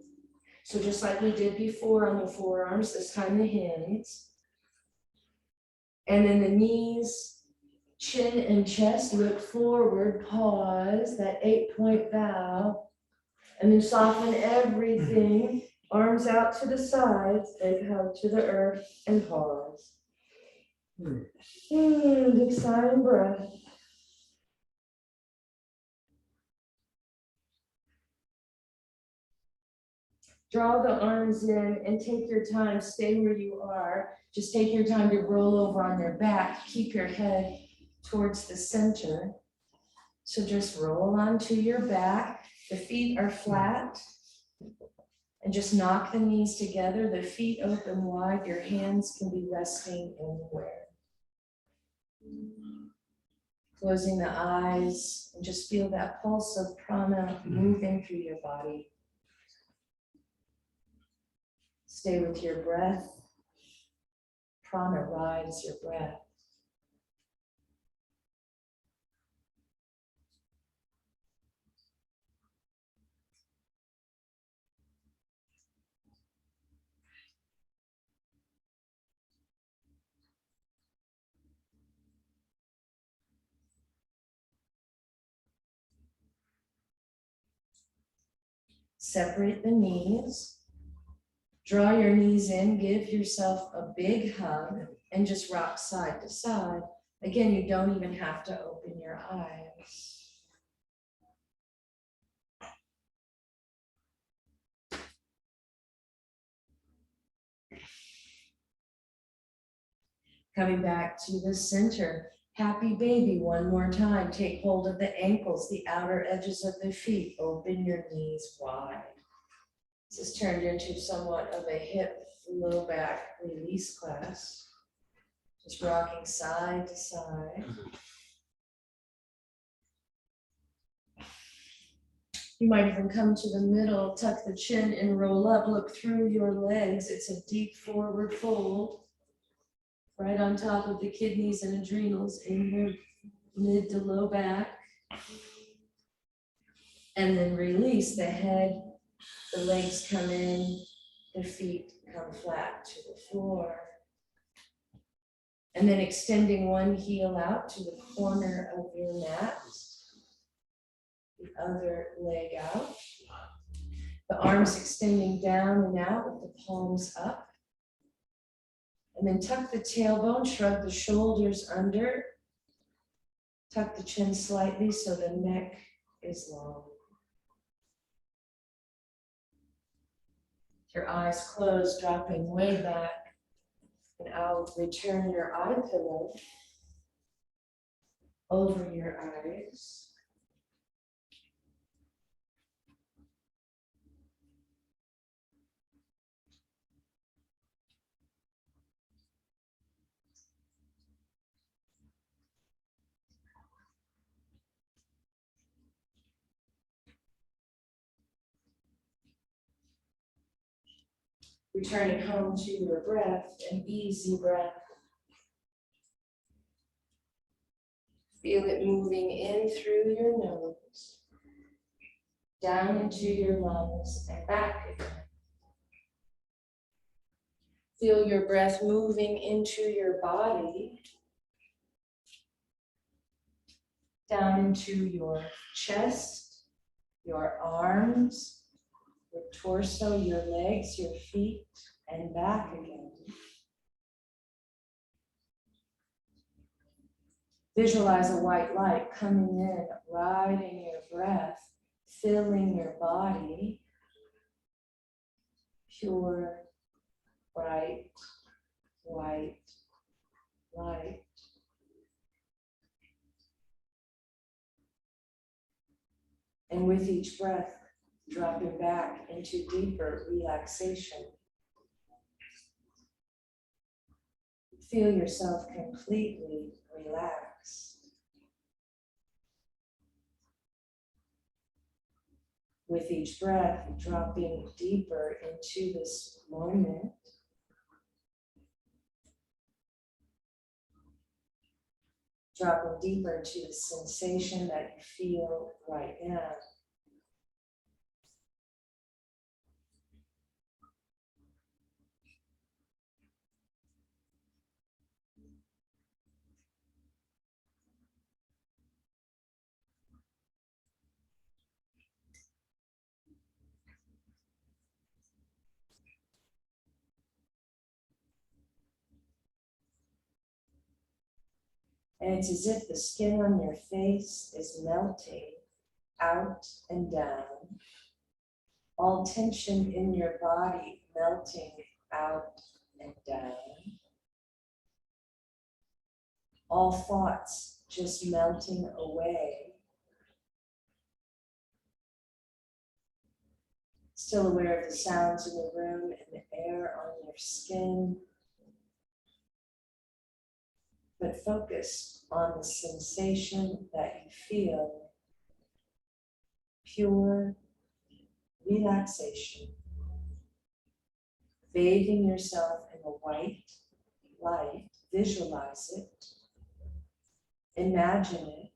So just like we did before on the forearms, this time the hands. And then the knees, chin and chest, look forward, pause, that 8-point bow. And then soften everything. Arms out to the sides, big hug to the earth, and pause. Big sigh and breath. Draw the arms in and take your time, stay where you are. Just take your time to roll over on your back. Keep your head towards the center. So just roll onto your back. The feet are flat. And just knock the knees together, the feet open wide. Your hands can be resting anywhere. Closing the eyes and just feel that pulse of prana moving through your body. Stay with your breath. Prana rides your breath. Separate the knees. Draw your knees in, give yourself a big hug, and just rock side to side. Again, you don't even have to open your eyes. Coming back to the center. Happy baby, one more time. Take hold of the ankles, the outer edges of the feet. Open your knees wide. This has turned into somewhat of a hip, low back release class. Just rocking side to side. You might even come to the middle, tuck the chin and roll up, look through your legs. It's a deep forward fold. Right on top of the kidneys and adrenals in your mid to low back. And then release the head, the legs come in, the feet come flat to the floor. And then extending one heel out to the corner of your mat. The other leg out. The arms extending down and out with the palms up. And then tuck the tailbone, shrug the shoulders under. Tuck the chin slightly so the neck is long. Your eyes closed, dropping way back. And I'll return your eye pillow over your eyes. Returning home to your breath, an easy breath. Feel it moving in through your nose, down into your lungs and back again. Feel your breath moving into your body, down into your chest, your arms, your torso, your legs, your feet, and back again. Visualize a white light coming in, riding your breath, filling your body. Pure, bright, white light. And with each breath, dropping back into deeper relaxation. Feel yourself completely relaxed. With each breath, dropping deeper into this moment. Dropping deeper into the sensation that you feel right now. And it's as if the skin on your face is melting out and down. All tension in your body melting out and down. All thoughts just melting away. Still aware of the sounds in the room and the air on your skin. But focus on the sensation that you feel. Pure relaxation. Bathing yourself in the white light. Visualize it. Imagine it.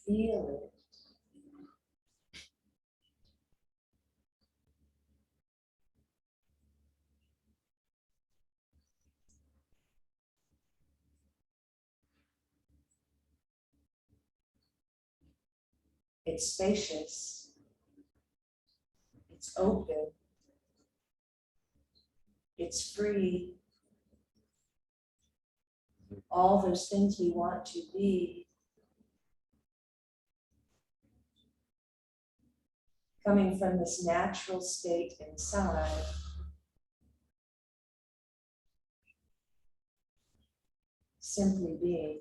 Feel it. It's spacious. It's open. It's free. All those things we want to be. Coming from this natural state inside. Simply being.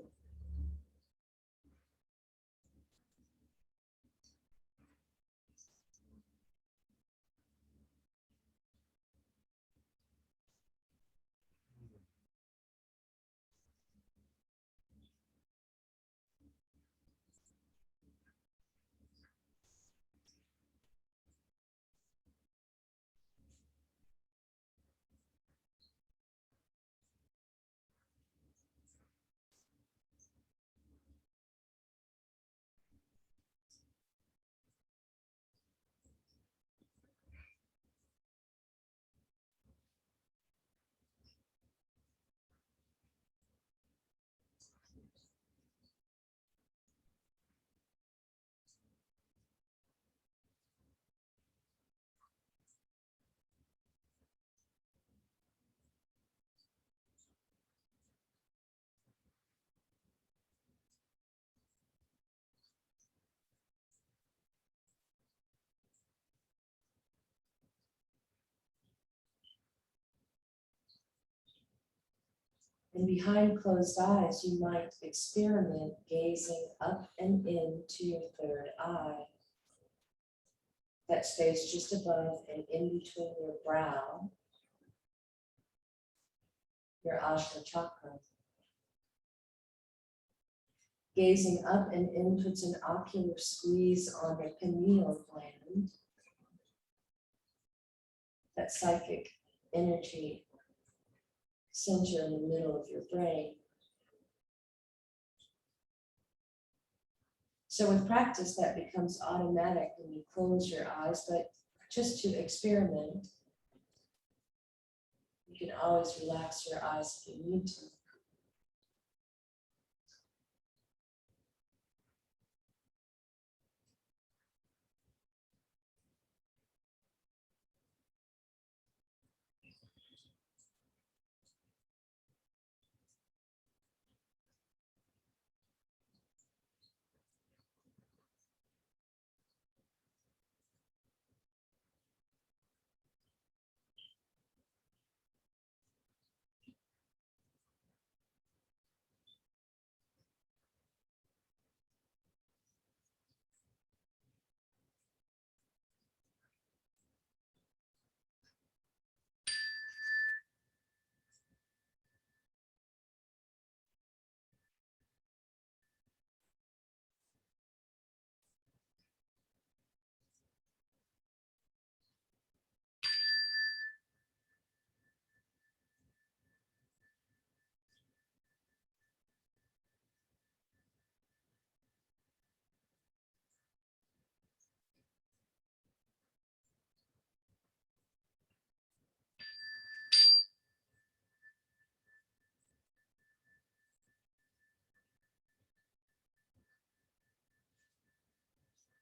And behind closed eyes, you might experiment gazing up and into your third eye. That stays just above and in between your brow, your Ajna chakra. Gazing up and in puts an ocular squeeze on the pineal gland, that psychic energy center in the middle of your brain. So with practice, that becomes automatic when you close your eyes, but just to experiment, you can always relax your eyes if you need to.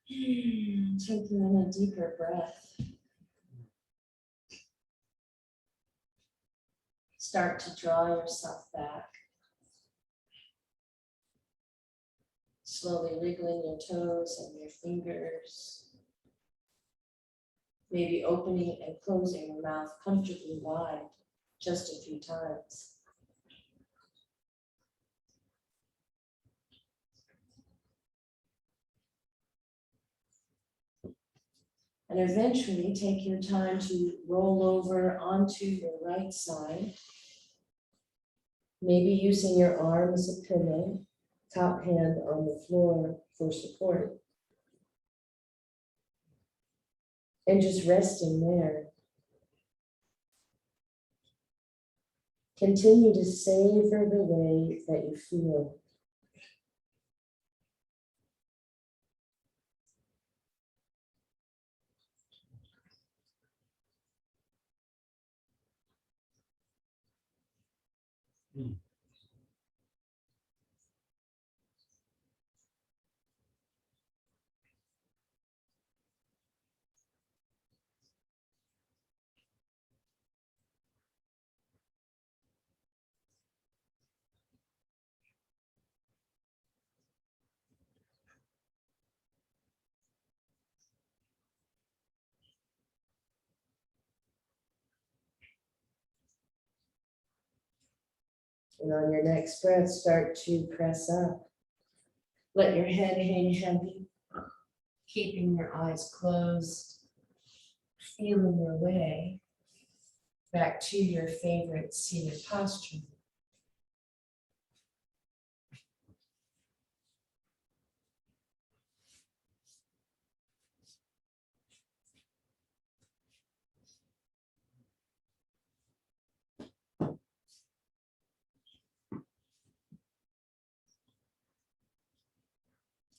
Taking in a deeper breath. Start to draw yourself back. Slowly wiggling your toes and your fingers. Maybe opening and closing your mouth comfortably wide just a few times. And eventually take your time to roll over onto your right side. Maybe using your arm as a pillow, top hand on the floor for support. And just resting there. Continue to savor the way that you feel. And on your next breath, start to press up. Let your head hang heavy, keeping your eyes closed, feeling your way back to your favorite seated posture.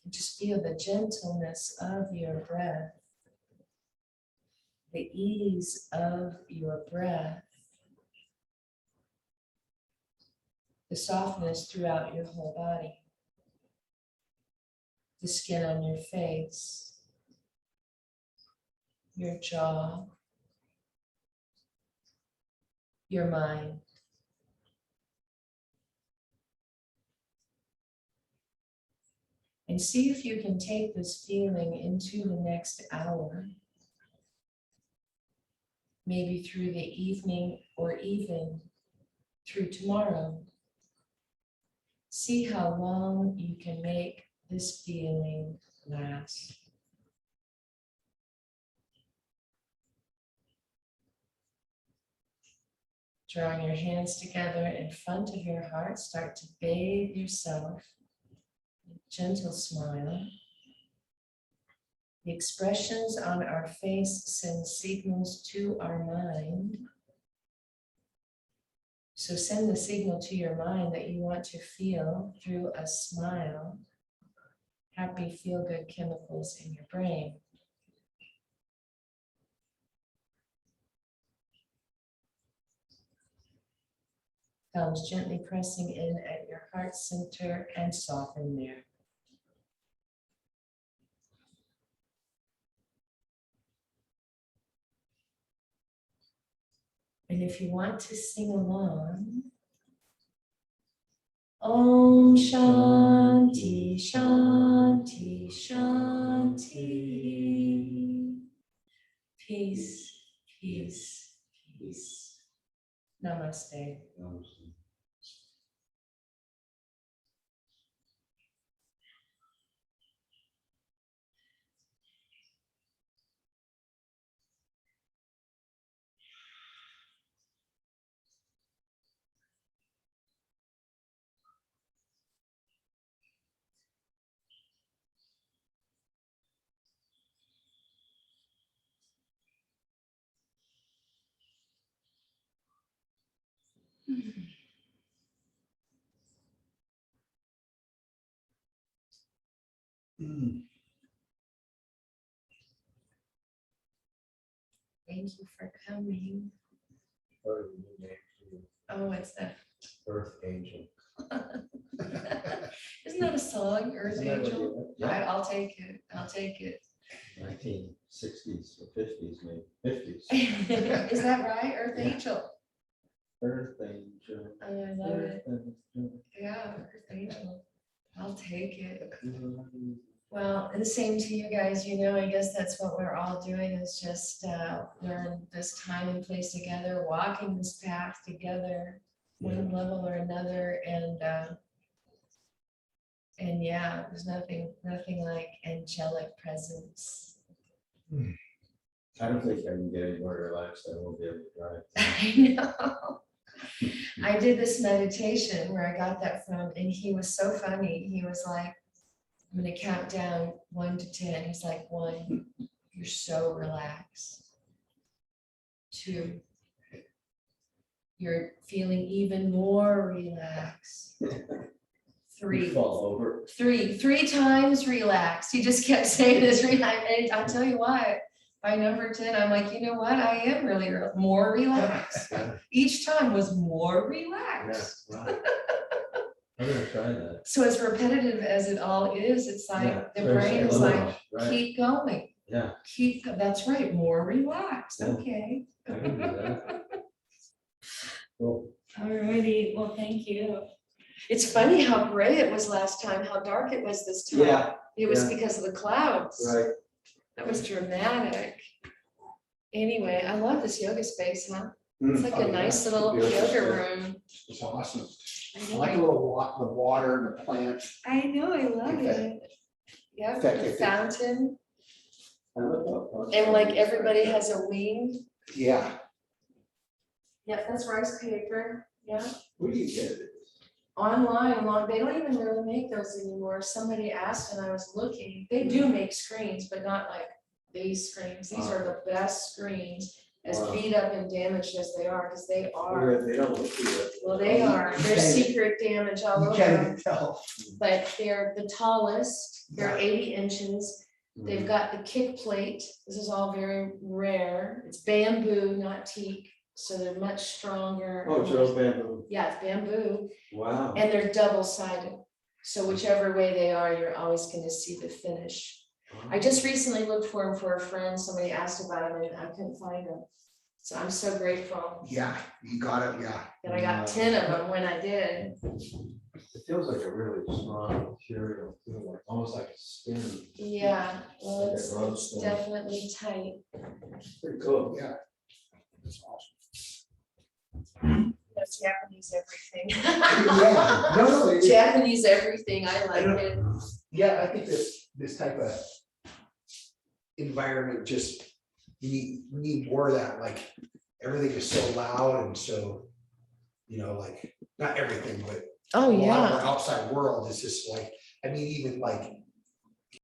Just feel the gentleness of your breath, the ease of your breath, the softness throughout your whole body, the skin on your face, your jaw, your mind. And see if you can take this feeling into the next hour, maybe through the evening or even through tomorrow. See how long you can make this feeling last. Drawing your hands together in front of your heart, start to bathe yourself with a gentle smile. The expressions on our face send signals to our mind. So send the signal to your mind that you want to feel through a smile. Happy, feel-good chemicals in your brain. Thumbs gently pressing in at your heart center and soften there. And if you want to sing along, Om Shanti, Shanti, Shanti. Peace, peace, peace. Namaste. Thank you for coming. Oh, it's that. Earth Angel. Isn't that a song, Earth Isn't that what Angel? you- Yeah, I'll take it. I'll take it. 1960s or 50s, maybe 50s. Is that right? Earth Yeah. Angel. Earth Angel. Oh, I love it. Earth Angel. Yeah, Earth Angel. I'll take it. Well, and the same to you guys, you know, I guess that's what we're all doing is just we're in this time and place together, walking this path together, one level or another, and yeah, there's nothing like angelic presence. I don't think I can get any more relaxed. I won't be able to drive. I know. I did this meditation where I got that from, and he was so funny. He was like, I'm gonna count down 1 to 10. He's like, 1, you're so relaxed. 2, you're feeling even more relaxed. 3, Fall over. 3 times relaxed. He just kept saying this 3 times. And I'll tell you what, by number 10, I'm like, you know what? I am really more relaxed. Each time was more Yeah, relaxed. wow. I'm gonna try that. So as repetitive as it all is, it's like Yeah, the very brain is subliminal, like, right. keep going. Yeah, That's right, more relaxed. Yeah. Okay. I can do that. Cool. Alrighty, well, thank you. It's funny how gray it was last time, how dark it was this time. Yeah, It was yeah. because of the clouds. right. That was dramatic. Anyway, I love this yoga space, huh? It's like a nice little yoga room. It's awesome. I I know, like the little the water, the plants. I know, I love Okay. it. Yeah, In fact, the if it- fountain, I look up. and like everybody has a wing. Yeah. Yep, that's rice paper, yeah. Where do you get it? Online, they don't even really make those anymore. Somebody asked and I was looking, they do make screens, but not like these screens. These are the best screens, as Wow. beat up and damaged as they are, because they are. They don't look good. Well, they are, You there's can't- secret damage all You over can't them, even tell. but they're the tallest, they're Yeah. 80 inches. They've Mhm. got the kick plate, this is all very rare, it's bamboo, not teak, so they're much stronger. Oh, it's real bamboo. Yeah, it's bamboo, Wow. and they're double-sided, so whichever way they are, you're always gonna see the finish. I just recently looked for them for a friend, somebody asked about them and I couldn't find them. So I'm so grateful Yeah, you got it, yeah. that I got 10 of them when I did. It feels like a really strong material, too, like almost like a skin. Yeah, well, Like it's that rose stone. definitely tight. Pretty cool. Yeah. That's awesome. The it's Japanese everything. Yeah, no, it- Japanese everything, I like don't- it. yeah, I think this type of environment just, we need more of that, like, everything is so loud and so, like, not everything, but Oh, a lot of our outside world is just like, I mean, even like